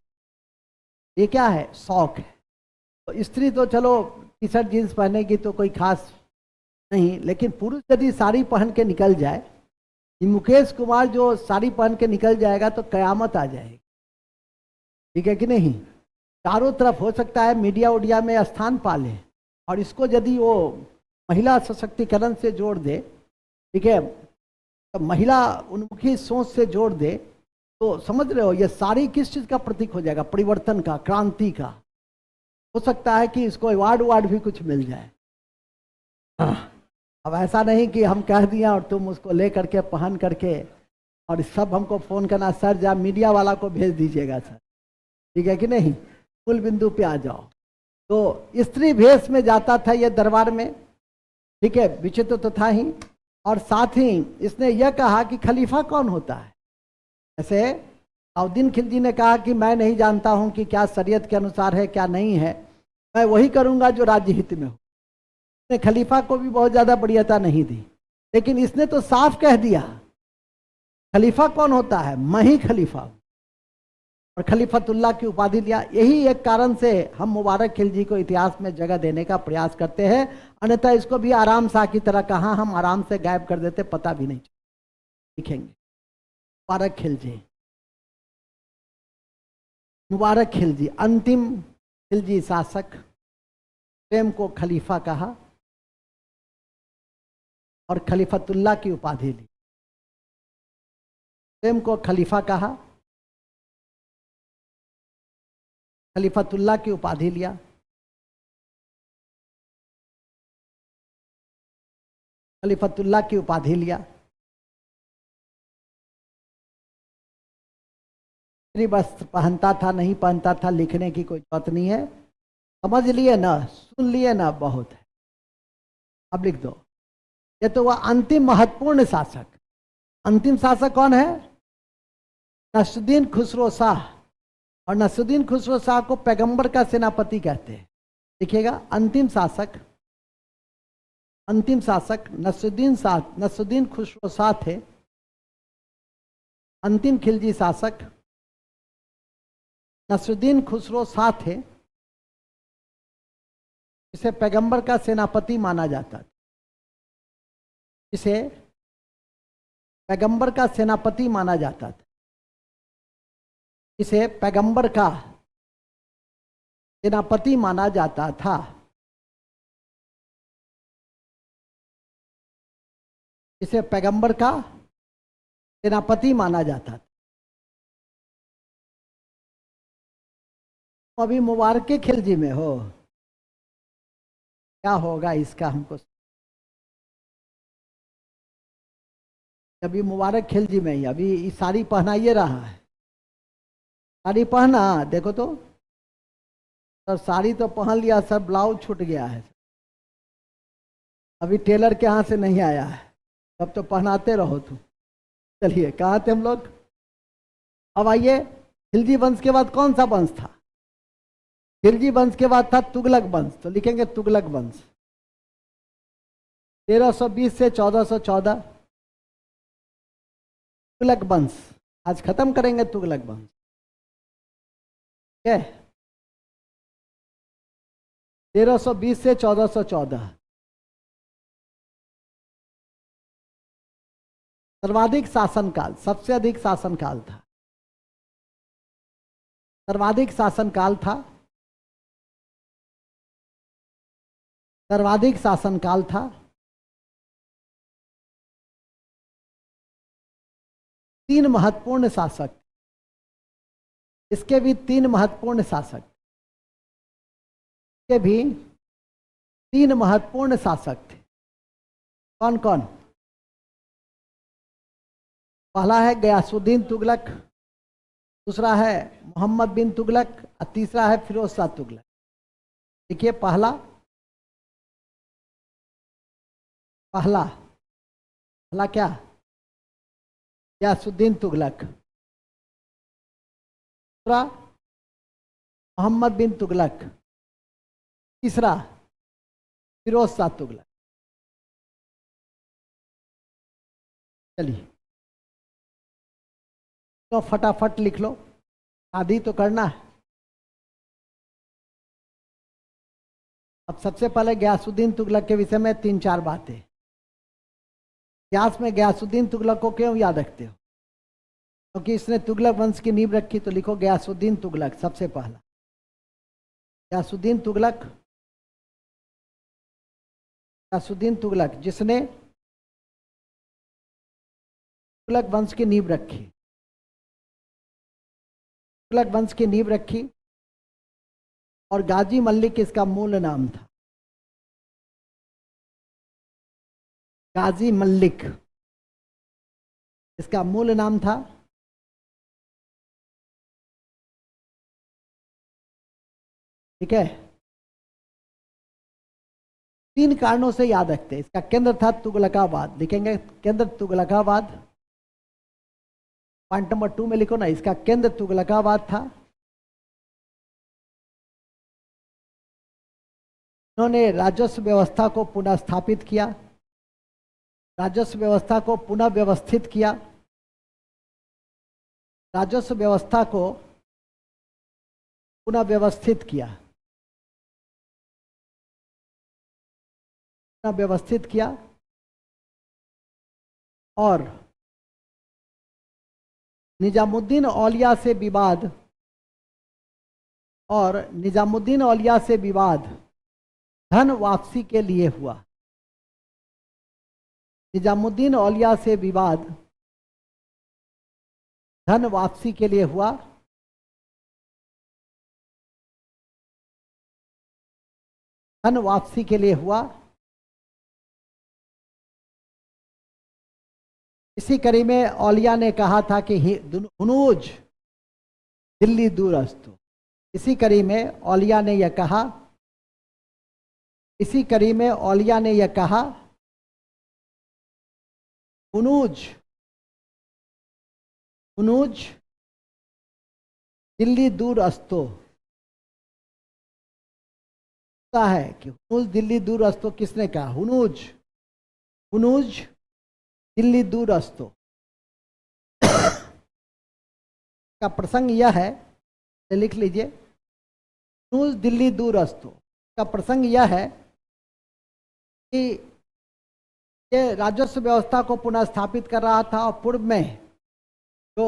ये क्या है, शौक है। तो स्त्री तो चलो टी शर्ट जीन्स पहनेगी तो कोई खास नहीं, लेकिन पुरुष यदि साड़ी पहन के निकल जाए, मुकेश कुमार जो साड़ी पहन के निकल जाएगा तो कयामत आ जाएगी। ठीक है कि नहीं। चारों तरफ हो सकता है मीडिया उडिया में स्थान पाले, और इसको यदि वो महिला सशक्तिकरण से जोड़ दे, ठीक है, तो महिला उन्मुखी सोच से जोड़ दे, तो समझ रहे हो ये सारी किस चीज का प्रतीक हो जाएगा, परिवर्तन का, क्रांति का। हो सकता है कि इसको अवार्ड भी कुछ मिल जाए। अब ऐसा नहीं कि हम कह दिया और तुम उसको ले करके पहन करके और सब हमको फोन करना, सर जा मीडिया वाला को भेज दीजिएगा सर। ठीक है कि नहीं, मूल बिंदु पे आ जाओ। तो स्त्री भेष में जाता था ये दरबार में। ठीक है, विचित्र तो था ही, और साथ ही इसने यह कहा कि खलीफा कौन होता है। ऐसे अलाउद्दीन खिलजी ने कहा कि मैं नहीं जानता हूं कि क्या शरीयत के अनुसार है क्या नहीं है, मैं वही करूंगा जो राज्य हित में हो। उसने खलीफा को भी बहुत ज्यादा वरीयता नहीं दी, लेकिन इसने तो साफ कह दिया खलीफा कौन होता है, मैं ही खलीफा हूं, और खलीफतुल्लाह की उपाधि लिया। यही एक कारण से हम मुबारक खिलजी को इतिहास में जगह देने का प्रयास करते हैं, अन्यथा इसको भी आराम शाह की तरह कहाँ हम आराम से गायब कर देते, पता भी नहीं लिखेंगे। मुबारक खिलजी, मुबारक खिलजी अंतिम खिलजी शासक, स्वयं को खलीफा कहा और खलीफतुल्लाह की उपाधि ली। स्वयं को खलीफा कहा, खलीफतुल्लाह की उपाधि लिया। खलीफतुल्लाह की उपाधि लिया। वस्त्र पहनता था नहीं पहनता था लिखने की कोई बात नहीं है, समझ लिए ना, सुन लिए ना, बहुत है। अब लिख दो। ये तो वह अंतिम महत्वपूर्ण शासक। अंतिम शासक कौन है? नसरुद्दीन खुसरो शाह। और नसरुद्दीन खुसरो शाह को पैगंबर का सेनापति कहते हैं। देखिएगा, अंतिम शासक, अंतिम शासक नसरुद्दीन खुसरो शाह थे। अंतिम खिलजी शासक नसरुद्दीन खुसरो शाह थे, इसे पैगंबर का सेनापति माना जाता था। इसे पैगंबर का सेनापति माना जाता था। इसे पैगंबर का सेनापति माना जाता था। इसे पैगंबर का सेनापति माना जाता था। अभी मुबारक के खिलजी में हो, क्या होगा इसका हमको। अभी मुबारक खिलजी में ही अभी साड़ी पहनाइए रहा है। साड़ी पहना, देखो तो सर, साड़ी तो पहन लिया सर, ब्लाउज छूट गया है, अभी टेलर के यहाँ से नहीं आया है, तब तो पहनाते रहो तुम। चलिए, कहाँ थे हम लोग? अब आइए, खिलजी वंश के बाद कौन सा वंश था? खिलजी वंश के बाद था तुगलक वंश। तो लिखेंगे तुगलक वंश। 1320 से 1414 तुगलक वंश। आज खत्म करेंगे तुगलक वंश। ठीक है, 1320 से 1414 सर्वाधिक शासनकाल, सबसे अधिक शासनकाल था। सर्वाधिक शासनकाल था। सर्वाधिक शासनकाल था। तीन महत्वपूर्ण शासक, इसके भी तीन महत्वपूर्ण शासक, के भी तीन महत्वपूर्ण शासक थे। कौन कौन? पहला है गयासुद्दीन तुगलक, दूसरा है मोहम्मद बिन तुगलक और तीसरा है फिरोज शाह तुगलक। देखिए, पहला पहला पहला क्या? गयासुद्दीन तुगलक। दूसरा मोहम्मद बिन तुगलक। तीसरा फिरोज शाह तुगलक। चलिए, तो फटाफट लिख लो, आदि तो करना है। अब सबसे पहले गयासुद्दीन तुगलक के विषय में तीन चार बातें। इतिहास में गयासुद्दीन तुगलक को क्यों याद रखते हो? क्योंकि इसने तुगलक वंश की नींव रखी। तो लिखो गयासुद्दीन तुगलक सबसे पहला। गयासुद्दीन तुगलक, गयासुद्दीन तुगलक जिसने तुगलक वंश की नींव रखी। तुगलक वंश की नींव रखी। और गाजी मल्लिक इसका मूल नाम था। गाजी मल्लिक इसका मूल नाम था। ठीक है, तीन कारणों से याद रखते हैं। इसका केंद्र था तुगलकाबाद। लिखेंगे केंद्र तुगलकाबाद। पॉइंट नंबर 2 में लिखो ना, इसका केंद्र तुगलकाबाद था। उन्होंने राजस्व व्यवस्था को पुनः स्थापित किया, राजस्व व्यवस्था को पुनः व्यवस्थित किया, राजस्व व्यवस्था को पुनः व्यवस्थित किया, पुनः व्यवस्थित किया। और निजामुद्दीन औलिया से विवाद, और निजामुद्दीन औलिया से विवाद धन वापसी के लिए हुआ। निजामुद्दीन औलिया से विवाद धन वापसी के लिए हुआ। धन वापसी के लिए हुआ। इसी कड़ी में औलिया ने कहा था कि हुनूज दिल्ली दूर अस्तु। इसी कड़ी में औलिया ने यह कहा, इसी कड़ी में औलिया ने यह कहा, हुनूज हुनूज दिल्ली दूर अस्तो है कि हुनूज दिल्ली दूर अस्तो किसने कहा? हुनूज हुनूज दिल्ली दूर अस्तो का प्रसंग यह है, लिख लीजिए, हुनूज दिल्ली दूर अस्तो का प्रसंग यह है कि ये राजस्व व्यवस्था को पुनः स्थापित कर रहा था और पूर्व में जो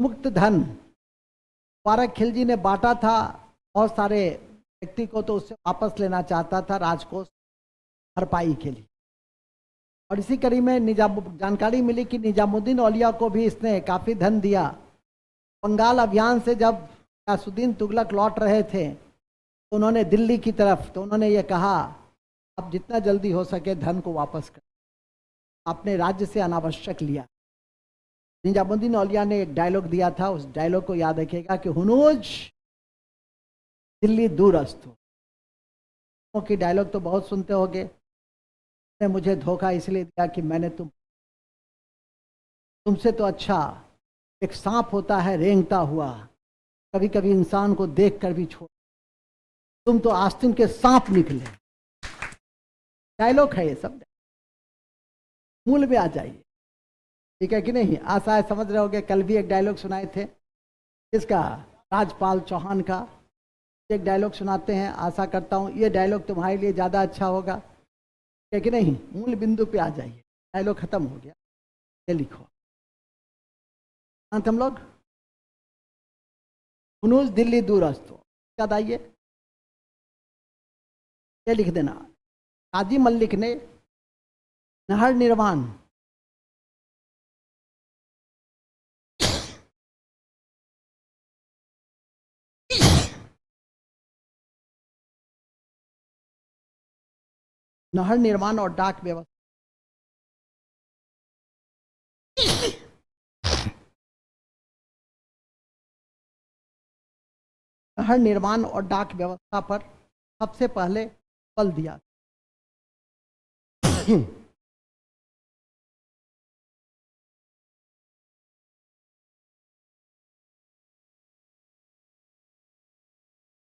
मुक्त धन मुबारक खिलजी ने बांटा था बहुत सारे व्यक्ति को, तो उससे वापस लेना चाहता था राजकोष भरपाई के लिए। और इसी कड़ी में जानकारी मिली कि निजामुद्दीन औलिया को भी इसने काफ़ी धन दिया। बंगाल अभियान से जब गयासुद्दीन तुगलक लौट रहे थे तो उन्होंने दिल्ली की तरफ, तो उन्होंने ये कहा आप जितना जल्दी हो सके धन को वापस कर। आपने राज्य से अनावश्यक लिया। निजामुद्दीन औलिया ने एक डायलॉग दिया था, उस डायलॉग को याद रखिएगा कि हुनूज दिल्ली दूर अस्तु। की डायलॉग तो बहुत सुनते होंगे। ने मुझे धोखा इसलिए दिया कि मैंने तुमसे तो अच्छा एक सांप होता है रेंगता हुआ, कभी कभी इंसान को देखकर भी छोड़, तुम तो आस्तीन के सांप निकले। डायलॉग है ये सब, मूल में आ जाइए, ठीक है कि नहीं? आशा है समझ रहे होगे। कल भी एक डायलॉग सुनाए थे, किसका? राजपाल चौहान का एक डायलॉग सुनाते हैं। आशा करता हूँ ये डायलॉग तुम्हारे लिए ज़्यादा अच्छा होगा, है कि नहीं? मूल बिंदु पे आ जाइए, डायलॉग खत्म हो गया, ये लिखो। अंत हम लोग हुनूज दिल्ली दूर अस्तो याद आइए, ये लिख देना। काजी मल्लिक ने नहर निर्माण और डाक व्यवस्था नहर निर्माण और डाक व्यवस्था पर सबसे पहले बल दिया।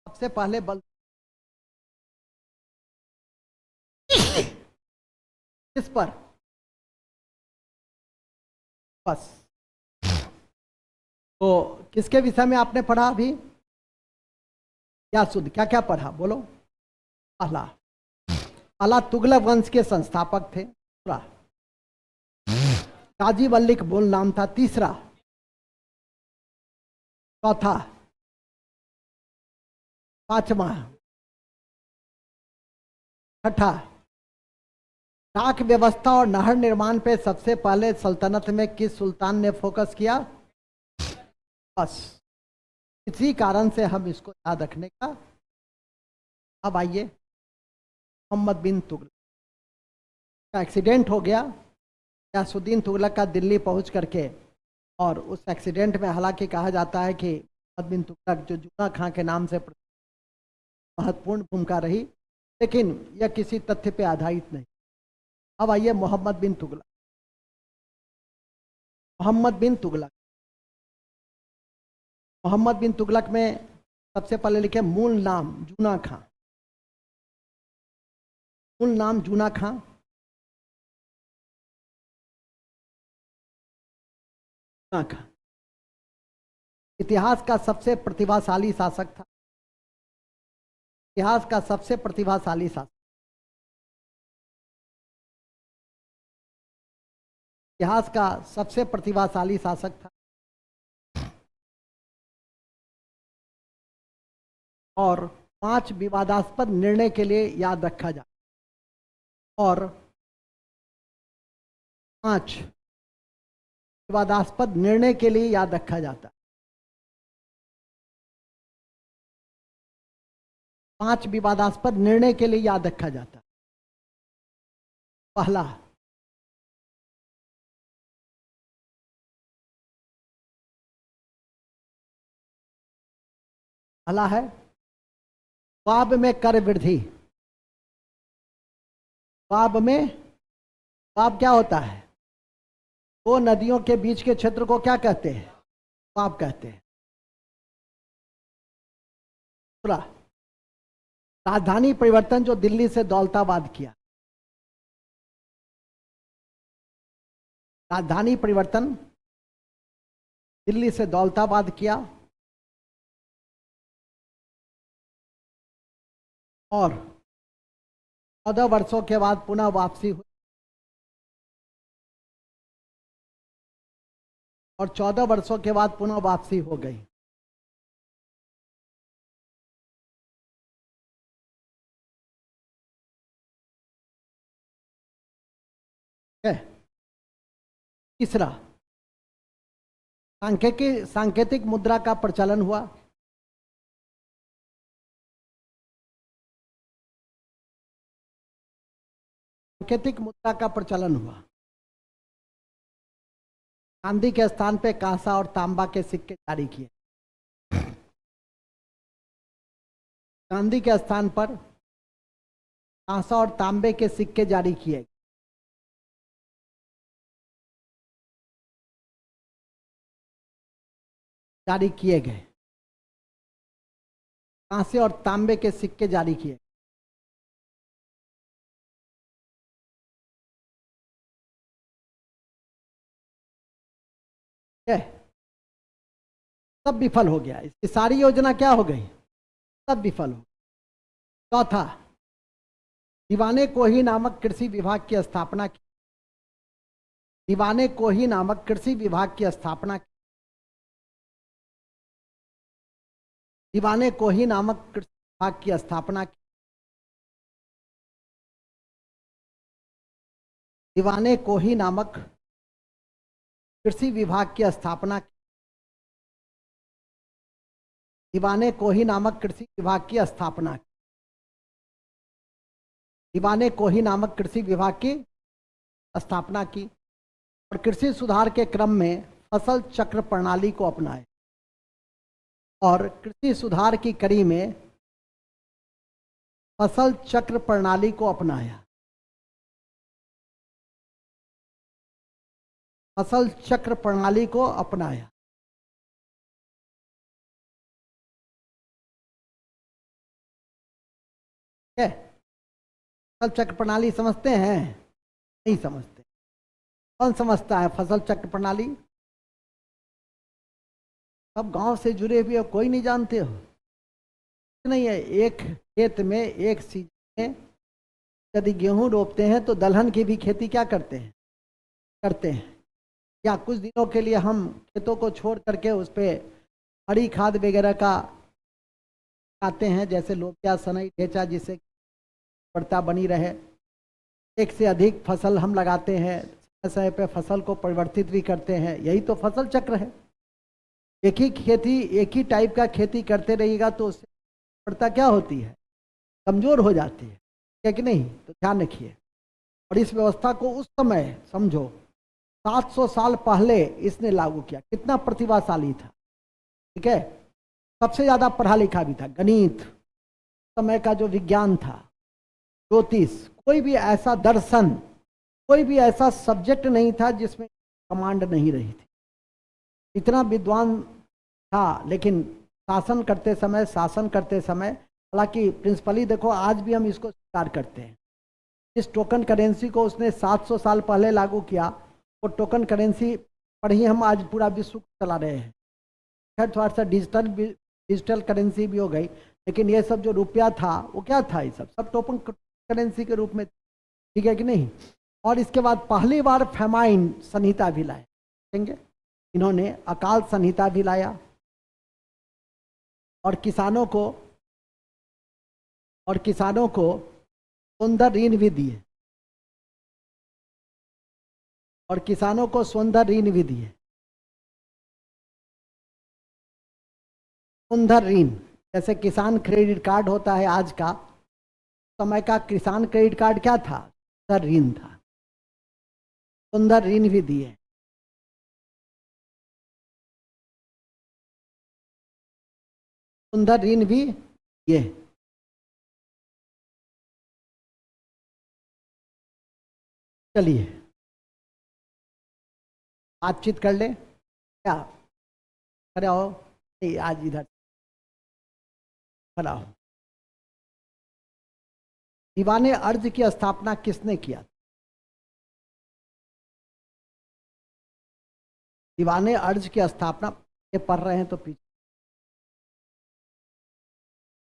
सबसे पहले बल किस पर? बस। तो किसके विषय में आपने पढ़ा अभी? क्या शुद्ध क्या क्या पढ़ा बोलो? पहला तुगलक वंश के संस्थापक थे। दूसरा काजी मल्लिक मूल नाम था। तीसरा, चौथा, पांचवा, छठा, डाक व्यवस्था और नहर निर्माण पे सबसे पहले सल्तनत में किस सुल्तान ने फोकस किया? बस इसी कारण से हम इसको याद रखने का। अब आइए, मोहम्मद बिन तुगलक का एक्सीडेंट हो गया गयासुद्दीन तुगलक का दिल्ली पहुंच करके, और उस एक्सीडेंट में हालांकि कहा जाता है कि मोहम्मद बिन तुगलक जो जूना खां के नाम से महत्वपूर्ण भूमिका रही, लेकिन यह किसी तथ्य पे आधारित नहीं। अब आइए मोहम्मद बिन तुगलक। मोहम्मद बिन तुगलक, मोहम्मद बिन तुगलक में सबसे पहले लिखे मूल नाम जूना खां। मूल नाम जूना खां। जूना खां इतिहास का सबसे प्रतिभाशाली शासक था। इतिहास का सबसे प्रतिभाशाली शासक, इतिहास का सबसे प्रतिभाशाली शासक था। और 5 विवादास्पद निर्णय के लिए याद रखा जाए, और 5 विवादास्पद निर्णय के लिए याद रखा जाता है। 5 विवादास्पद निर्णय के लिए याद रखा जाता है। पहला, भला है। वाब में कर वृद्धि, वाब में, वाब क्या होता है? दो नदियों के बीच के क्षेत्र को क्या कहते हैं? वाब कहते हैं। दूसरा, राजधानी परिवर्तन जो दिल्ली से दौलताबाद किया, राजधानी परिवर्तन दिल्ली से दौलताबाद किया और 14 वर्षों के बाद पुनः वापसी हुई और 14 वर्षों के बाद पुनः वापसी हो गई। तीसरा, सांकेतिक मुद्रा का प्रचलन हुआ। सांकेतिक मुद्रा का प्रचलन हुआ। चांदी के स्थान पे कांसा और तांबा के सिक्के जारी किए। चांदी के स्थान पर कांसा और तांबे के सिक्के जारी किए। जारी किए गए, कांसे और तांबे के सिक्के जारी किए। सब विफल हो गया। इसकी सारी योजना क्या हो गई? सब विफल हो। चौथा, दीवाने कोही नामक कृषि विभाग की स्थापना की। दीवाने कोही नामक कृषि विभाग की स्थापना की। दीवाने कोही नामक कृषि विभाग की स्थापना की। दीवाने कोही नामक कृषि विभाग की स्थापना की। दीवाने कोही नामक कृषि विभाग की स्थापना की। दीवाने कोही नामक कृषि विभाग की स्थापना की और कृषि सुधार के क्रम में फसल चक्र प्रणाली को अपनाए और कृषि सुधार की कड़ी में फसल चक्र प्रणाली को अपनाया। फसल चक्र प्रणाली को अपनाया। फसल चक्र प्रणाली समझते हैं? नहीं समझते। कौन समझता है फसल चक्र प्रणाली? सब गांव से जुड़े हुए कोई नहीं जानते हो? नहीं है। एक खेत में एक सीजन में यदि गेहूं रोपते हैं तो दलहन की भी खेती क्या करते हैं? करते हैं। या कुछ दिनों के लिए हम खेतों को छोड़ करके उस पर हरी खाद वगैरह का आते हैं, जैसे लोबिया, सनई, ढेंचा, जिससे बढ़ता बनी रहे। एक से अधिक फसल हम लगाते हैं, समय समय पे फसल को परिवर्तित भी करते हैं। यही तो फसल चक्र है। एक ही खेती, एक ही टाइप का खेती करते रहिएगा तो उससे बढ़ता क्या होती है? कमजोर हो जाती है। क्या कि नहीं? तो ध्यान रखिए। और इस व्यवस्था को उस समय समझो 700 साल पहले इसने लागू किया। कितना प्रतिभाशाली था। ठीक है। सबसे ज्यादा पढ़ा लिखा भी था। गणित, समय का जो विज्ञान था, ज्योतिष, कोई भी ऐसा दर्शन, कोई भी ऐसा सब्जेक्ट नहीं था जिसमें कमांड नहीं रही थी। इतना विद्वान था। लेकिन शासन करते समय हालांकि प्रिंसिपली देखो आज भी हम इसको स्वीकार करते हैं। इस टोकन करेंसी को उसने 700 साल पहले लागू किया। वो टोकन करेंसी पर ही हम आज पूरा विश्व को चला रहे हैं। खैर थोड़ा सा डिजिटल करेंसी भी हो गई, लेकिन ये सब जो रुपया था वो क्या था? ये सब टोकन करेंसी के रूप में। ठीक है कि नहीं? और इसके बाद पहली बार फेमाइन संहिता भी लाए। देखेंगे इन्होंने अकाल संहिता भी लाया और किसानों को सुंदर ऋण भी दिए। और किसानों को सुंदर ऋण भी दिए। सुंदर ऋण, जैसे किसान क्रेडिट कार्ड होता है आज का, समय का किसान क्रेडिट कार्ड क्या था? सुंदर ऋण था। सुंदर ऋण भी दिए। सुंदर ऋण भी ये। चलिए बातचीत कर ले क्या, खड़े हो, नहीं आज इधर खड़ा हो। दीवाने अर्ज की स्थापना किसने किया? दीवाने अर्ज की स्थापना, ये पढ़ रहे हैं तो पीछे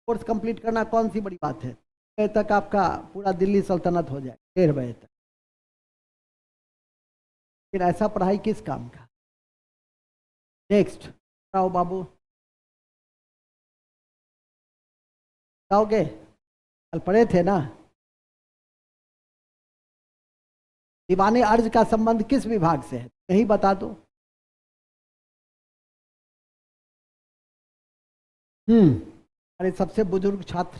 कोर्स कंप्लीट करना कौन सी बड़ी बात है, बजे तक आपका पूरा दिल्ली सल्तनत हो जाए, 1:30 बजे तक। फिर ऐसा पढ़ाई किस काम का? नेक्स्ट आओ बाबू, जाओगे, कल पढ़े थे ना। दीवाने अर्ज का संबंध किस विभाग से है, यही बता दो। अरे सबसे बुजुर्ग छात्र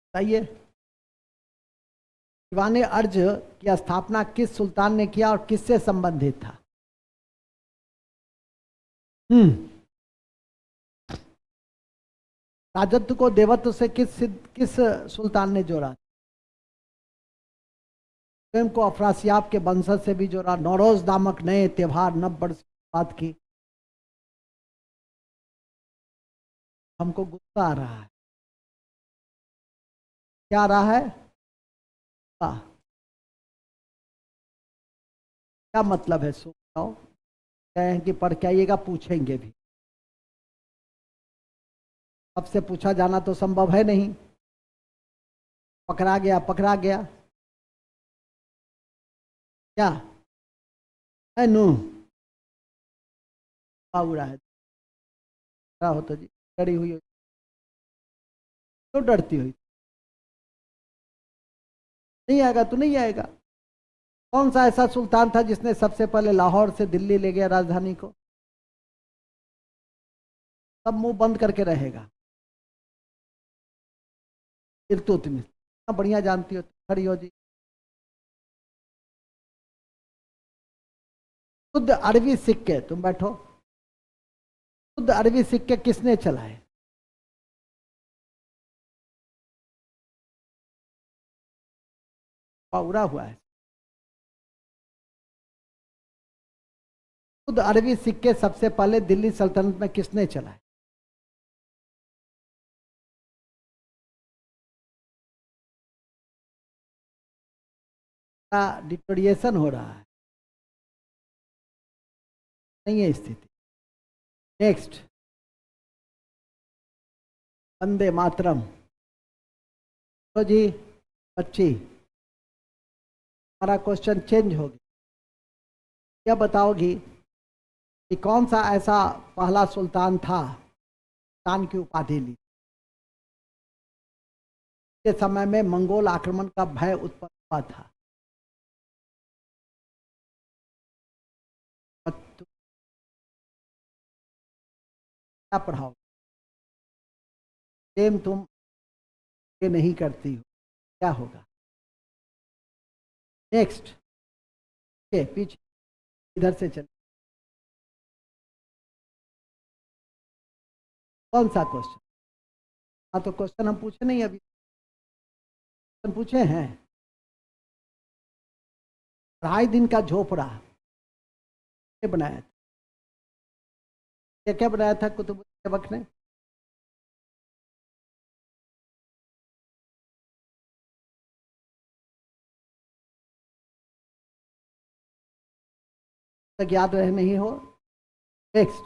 बताइए, दीवाने अर्ज की स्थापना किस सुल्तान ने किया और किससे संबंधित था? राजत्व को देवत्व से किस सुल्तान ने जोड़ा? स्वयं को अफरासियाब के वंशज से भी जोड़ा। नौरोज नामक नए त्योहार नव वर्ष की बात की। हमको गुस्सा आ रहा है, क्या आ रहा है? क्या मतलब है सुनाओ, कहें कि पढ़ के आइएगा, पूछेंगे भी। सबसे पूछा जाना तो संभव है नहीं। पकड़ा गया पकड़ा गया, क्या है नू उड़ा है, क्या होता जी, डरी हुई हो, क्यों डरती हुई? नहीं आएगा तो नहीं आएगा। कौन सा ऐसा सुल्तान था जिसने सबसे पहले लाहौर से दिल्ली ले गया राजधानी को? सब मुंह बंद करके रहेगा। इल्तुतमिश, बढ़िया जानती हो, खड़ी हो जी। शुद्ध अरबी सिक्के, तुम बैठो। शुद्ध अरबी सिक्के किसने चलाए? उड़ा हुआ है। शुद्ध अरबी सिक्के सबसे पहले दिल्ली सल्तनत में किसने चलाए? डिटोरिएशन हो रहा है, नहीं है स्थिति। नेक्स्ट, वंदे मातरम। तो जी बच्ची, हमारा क्वेश्चन चेंज हो गया। क्या बताओगी कि कौन सा ऐसा पहला सुल्तान था सुल्तान की उपाधि ली के समय में मंगोल आक्रमण का भय उत्पन्न हुआ था? क्या पढ़ाओ, सेम तुम ये नहीं करती हो, क्या होगा? नेक्स्ट के पीछे, इधर से चल। कौन सा क्वेश्चन? हाँ तो क्वेश्चन हम पूछे नहीं, अभी क्वेश्चन पूछे हैं। 2.5 दिन का झोपड़ा क्या बनाया था? क्या क्या बनाया था कुतुबुद्दीन ऐबक ने? तक याद रहे नहीं हो। नेक्स्ट,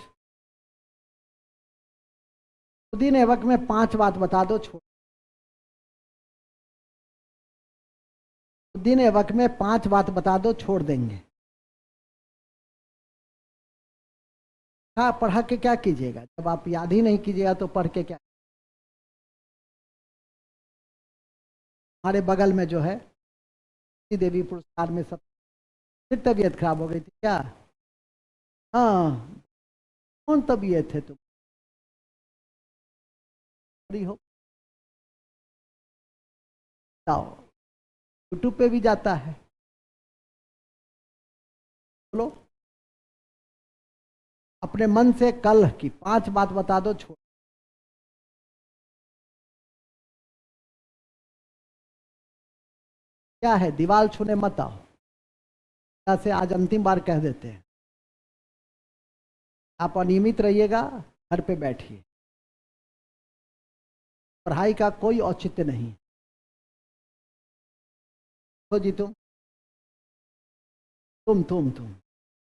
कुतुबुद्दीन ऐबक में 5 बात बता दो, छोड़। कुतुबुद्दीन ऐबक में 5 बात बता दो, छोड़ देंगे। हाँ, पढ़ा के क्या कीजिएगा, जब आप याद ही नहीं कीजिएगा तो पढ़ के क्या? हमारे बगल में जो है देवी पुरस्कार में सब, फिर तबीयत खराब हो गई थी क्या? हाँ, कौन तबीयत है तुम? फ्री हो जाओ, यूट्यूब पे भी जाता है, बोलो। अपने मन से कल की 5 बात बता दो, छोड़। क्या है? दीवार छूने मत आओ, जैसे आज अंतिम बार कह देते हैं। आप अनियमित रहिएगा, घर पे बैठिए, पढ़ाई का कोई औचित्य नहीं। तो जी तुम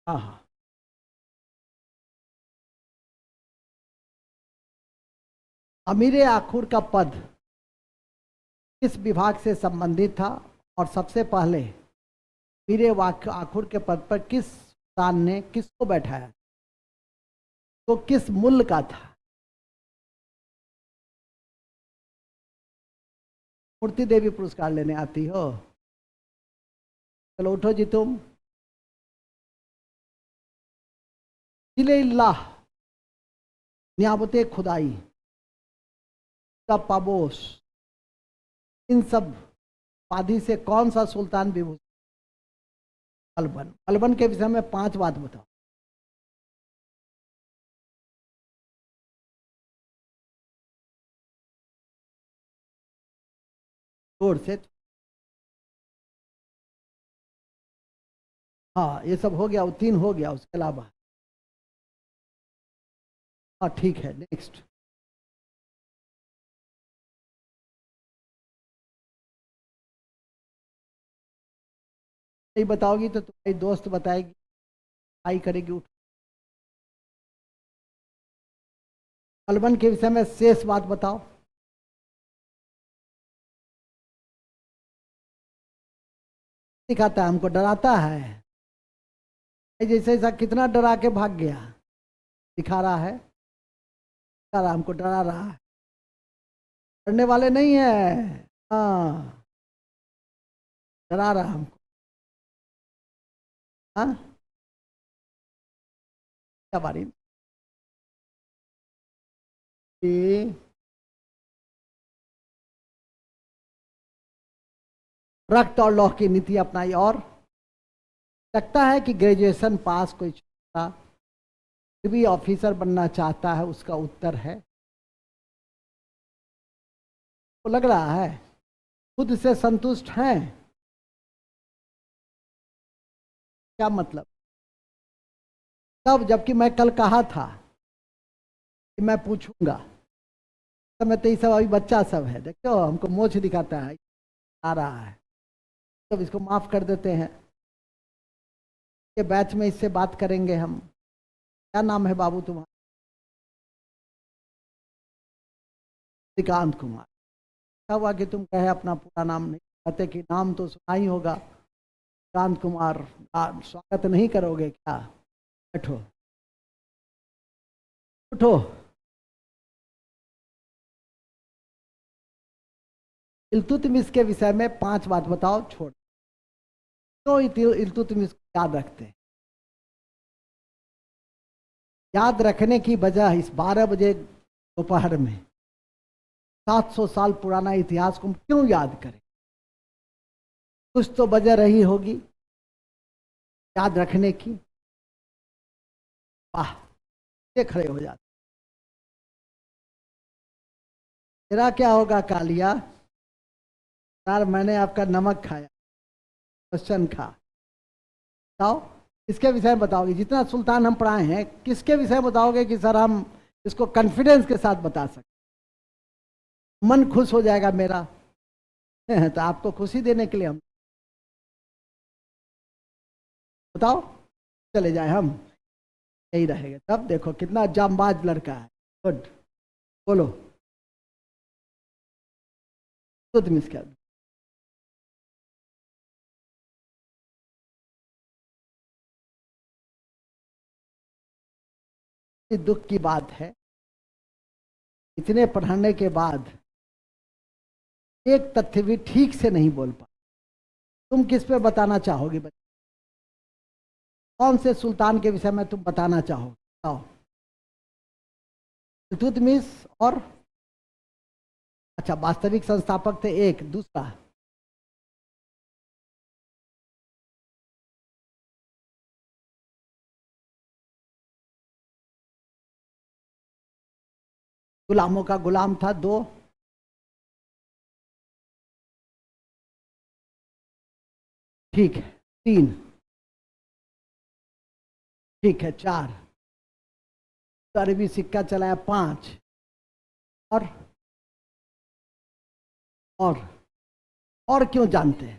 हाँ हाँ। अमीरे आखुर का पद किस विभाग से संबंधित था? और सबसे पहले अमीरे आखुर के पद पर किस सुल्तान ने किसको बैठाया? तो किस मूल्य का था? मूर्ति देवी पुरस्कार लेने आती हो? चलो उठो जी तुम। जिले इल्लाह, नियाबते खुदाई, का पाबोश, इन सब उपाधि से कौन सा सुल्तान विभूषित? अलबन। अलबन के विषय में 5 बात बताओ। जोर से। हाँ ये सब हो गया, वो 3 हो गया, उसके अलावा। हाँ ठीक है, नेक्स्ट। नहीं बताओगी तो तुम्हारी दोस्त बताएगी, आई करेगी। उठ। अलबन के विषय में शेष बात बताओ। दिखाता है हमको, डराता है। जैसे ऐसा कितना डरा के भाग गया, दिखा रहा है, दिखा रहा, हमको डरा रहा है। डरने वाले नहीं है। हाँ, डरा रहा हमको। हाँ क्या बारी कि रक्त और लौह की नीति अपनाई। और लगता है कि ग्रेजुएशन पास कोई छोटा फिर भी ऑफिसर बनना चाहता है, उसका उत्तर है, तो लग रहा है खुद से संतुष्ट हैं। क्या मतलब? तब जबकि मैं कल कहा था कि मैं पूछूंगा, तो मैं तो ये सब अभी बच्चा सब है, देखो हमको मोछ दिखाता है, आ रहा है, तब इसको माफ कर देते हैं। ये बैच में इससे बात करेंगे हम। क्या नाम है बाबू तुम्हारा? श्रीकांत कुमार। क्या हुआ कि तुम कहे अपना पूरा नाम नहीं कहते? कि नाम तो सुना ही होगा, श्रीकांत कुमार। स्वागत नहीं करोगे क्या? बैठो, उठो। इल्तुतमिश के विषय में 5 बात बताओ, छोड़। क्यों इल्तुतमिश को याद रखते हैं? याद रखने की वजह, इस 12 बजे दोपहर में 700 साल पुराना इतिहास को हम क्यों याद करें? कुछ तो वजह रही होगी याद रखने की। वाह, ये खड़े हो जाते। तेरा क्या होगा कालिया? यार मैंने आपका नमक खाया, क्वेश्चन खा। बताओ किसके विषय में बताओगे? जितना सुल्तान हम पढ़ाए हैं, किसके विषय में बताओगे कि सर हम इसको कॉन्फिडेंस के साथ बता सकते? मन खुश हो जाएगा मेरा। तो आपको खुशी देने के लिए हम बताओ, चले जाए हम, यही रहेगा। तब देखो कितना जांबाज लड़का है। गुड, बोलो। तो तुम इसका दुख की बात है, इतने पढ़ाने के बाद एक तथ्य भी ठीक से नहीं बोल पा। तुम किस पे बताना चाहोगे बच्चे? कौन से सुल्तान के विषय में तुम बताना चाहो? बताओ। इल्तुतमिश और अच्छा, वास्तविक संस्थापक थे एक, दूसरा गुलामों का गुलाम था 2, ठीक है 3, ठीक है 4, अरबी सिक्का चलाया 5, और और और क्यों जानते हैं?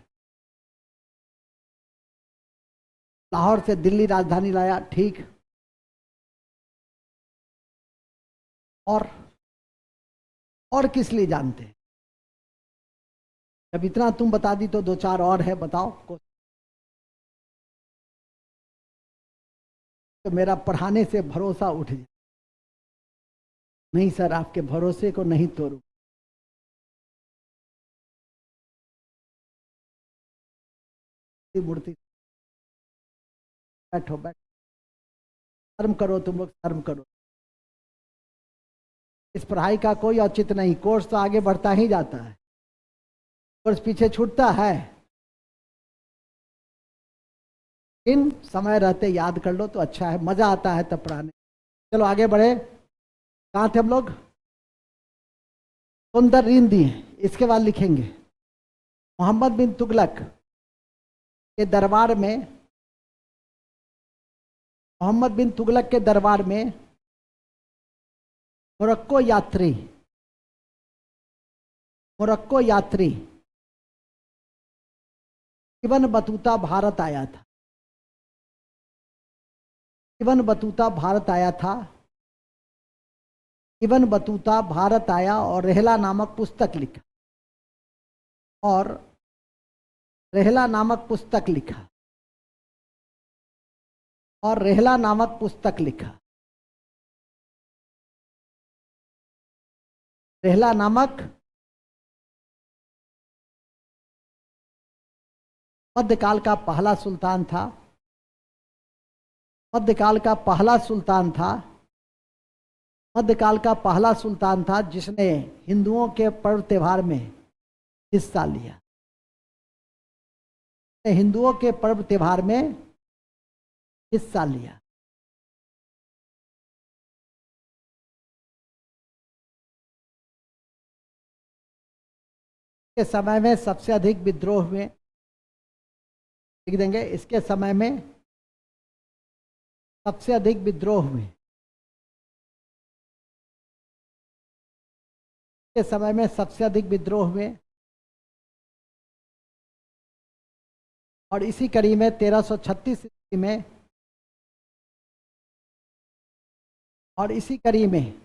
लाहौर से दिल्ली राजधानी लाया, ठीक, और किस लिए जानते हैं? जब इतना तुम बता दी तो 2-4 और है, बताओ तो मेरा पढ़ाने से भरोसा उठ जाए। नहीं सर, आपके भरोसे को नहीं तोड़ू। मूर्ति, बैठो बैठो, शर्म करो तुम लोग, शर्म करो। इस पढ़ाई का कोई औचित्य नहीं, कोर्स तो आगे बढ़ता ही जाता है, कोर्स पीछे छूटता है। इन समय रहते याद कर लो तो अच्छा है, मजा आता है तब पढ़ाने। चलो आगे बढ़े, कहाँ थे हम लोग? सुंदर ऋण दिए, इसके बाद लिखेंगे मोहम्मद बिन तुगलक के दरबार में, मोहम्मद बिन तुगलक के दरबार में मोरक्को यात्री इब्न बतूता भारत आया था। इब्न बतूता भारत आया और रहला नामक पुस्तक लिखा, रहला नामक पुस्तक लिखा। रहला नामक मध्यकाल का पहला सुल्तान था जिसने हिंदुओं के पर्व त्योहार में हिस्सा लिया। के समय में सबसे अधिक विद्रोह में, लिख देंगे इसके समय में सबसे अधिक विद्रोह में, के समय में सबसे अधिक विद्रोह में, और इसी कड़ी में 1336 ईस्वी में, और इसी कड़ी में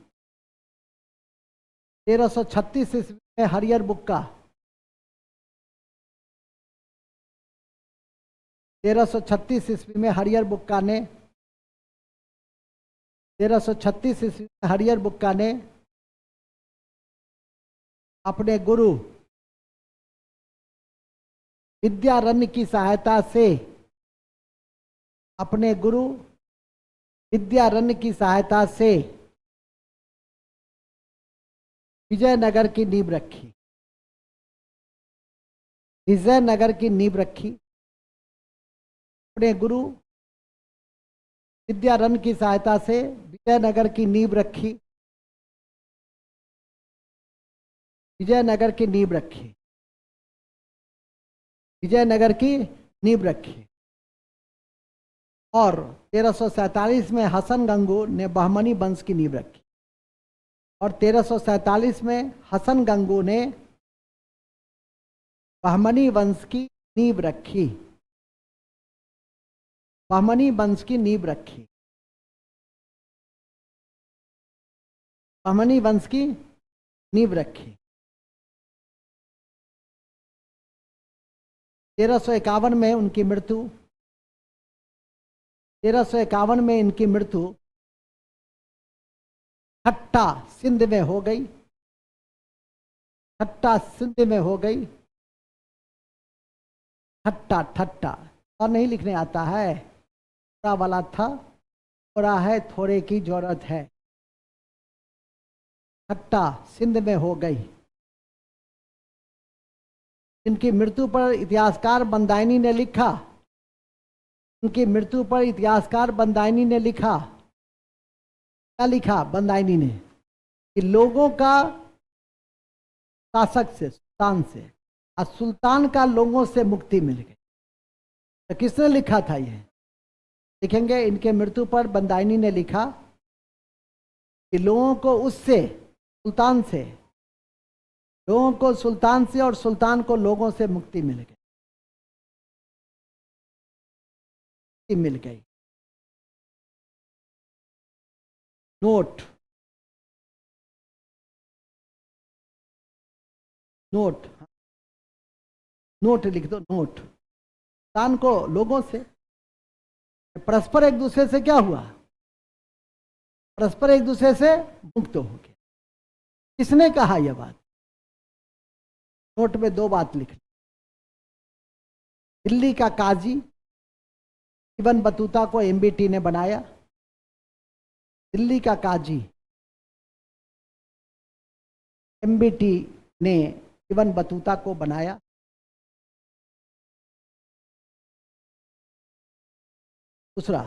1336 ईस्वी में हरियर बुक्का, 1336 ईस्वी में हरियर बुक्का ने 1336 ईस्वी में हरियर बुक्का ने अपने गुरु विद्यारण्य की सहायता से, अपने गुरु विद्यारण्य की सहायता से विजयनगर की नींव रखी। विजयनगर की नींव रखी, अपने गुरु विद्यारण्य की सहायता से विजयनगर की नींव रखी। विजयनगर की नींव रखी, विजयनगर की नींव रखी। और 1347 में हसन गंगू ने बहमनी वंश की नींव रखी। और 1347 में हसन गंगू ने बहमनी वंश की नींव रखी। बहमनी वंश की नींव रखी। बहमनी वंश की नींव रखी। 1351 में उनकी मृत्यु, 1351 में इनकी मृत्यु ठट्टा सिंध में हो गई। ठट्टा सिंध में हो गई। ठट्टा ठट्टा और नहीं लिखने आता है, थोड़ा वाला था, थोड़ा है, थोड़े की जरूरत है। ठट्टा सिंध में हो गई। इनकी मृत्यु पर इतिहासकार बंदायनी ने लिखा, उनकी मृत्यु पर इतिहासकार बंदायनी ने लिखा, क्या लिखा बंदायनी ने? कि लोगों का शासक से, सुल्तान से, और सुल्तान का लोगों से मुक्ति मिल गई। तो किसने लिखा था ये? लिखेंगे इनके मृत्यु पर बंदायनी ने लिखा कि लोगों को उससे, सुल्तान से, लोगों को सुल्तान से और सुल्तान को लोगों से मुक्ति मिल गई, मिल गई। नोट, नोट, नोट लिख दो, नोट। सुल्तान को लोगों से, परस्पर एक दूसरे से क्या हुआ? परस्पर एक दूसरे से मुक्त हो गए। किसने कहा यह बात? नोट में दो बात लिख ली। दिल्ली का काजी इब्न बतूता को एमबीटी ने बनाया। दिल्ली का काजी एमबीटी ने इब्न बतूता को बनाया। दूसरा,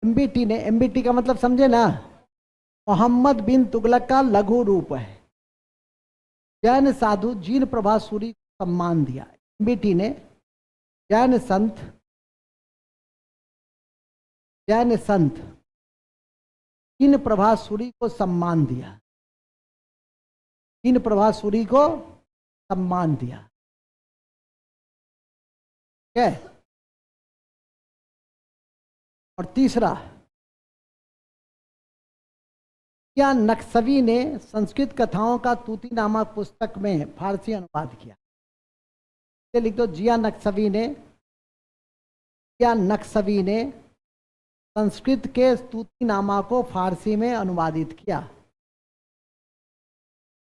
एमबीटी ने, एमबीटी का मतलब समझे ना, मोहम्मद बिन तुगलक का लघु रूप है। जैन साधु जीन प्रभा सूरी को सम्मान दिया। एमबीटी ने जैन संत जीन प्रभा सूरी को सम्मान दिया। जीन प्रभा सूरी को सम्मान दिया। क्या? और तीसरा, या नक्शवी ने संस्कृत कथाओं का तूती नामक पुस्तक में फारसी अनुवाद किया। ये लिख दो, जिया नक्शवी ने संस्कृत के स्तुति नामा को फारसी में अनुवादित किया।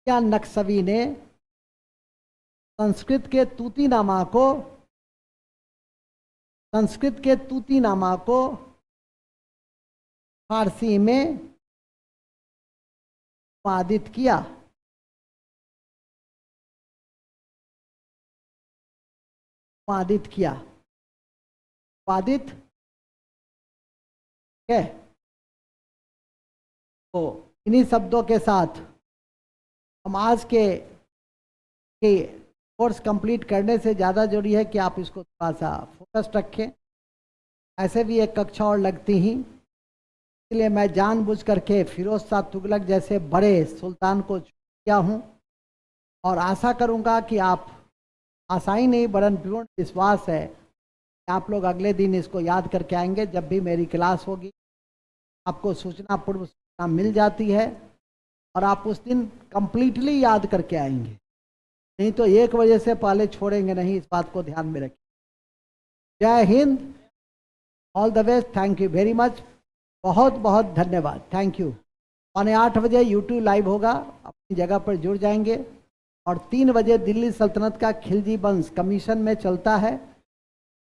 या नक्शवी ने संस्कृत के तूती नामा को फारसी में अनुवादित किया। है। तो इन्हीं शब्दों के साथ हम आज के कोर्स कंप्लीट करने से ज़्यादा जरूरी है कि आप इसको थोड़ा सा फोकस रखें। ऐसे भी एक कक्षा और लगती ही, इसलिए मैं जानबूझ करके फिरोज शाह तुगलक जैसे बड़े सुल्तान को किया हूँ, और आशा करूँगा कि आप, आशा ही नहीं वरन पूर्ण विश्वास है कि आप लोग अगले दिन इसको याद करके आएंगे। जब भी मेरी क्लास होगी आपको सूचना पूर्व सूचना मिल जाती है और आप उस दिन कंप्लीटली याद करके आएंगे, नहीं तो 1 बजे से पहले छोड़ेंगे नहीं। इस बात को ध्यान में रखिए। जय Hind, all the best, thank you very much, बहुत बहुत धन्यवाद, थैंक यू। 8:15 बजे यूट्यूब लाइव होगा, अपनी जगह पर जुड़ जाएंगे। और 3 बजे दिल्ली सल्तनत का खिलजी वंश कमीशन में चलता है,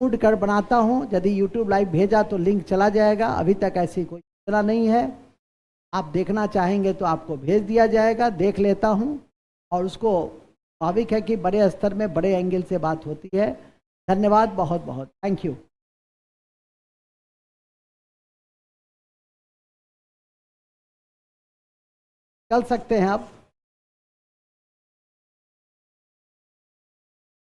फूड कर बनाता हूँ। यदि यूट्यूब लाइव भेजा तो लिंक चला जाएगा। अभी तक ऐसी कोई सूचना नहीं है, आप देखना चाहेंगे तो आपको भेज दिया जाएगा, देख लेता हूँ। और उसको स्वाभाविक है कि बड़े स्तर में बड़े एंगल से बात होती है। धन्यवाद, बहुत बहुत थैंक यू। चल सकते हैं आप।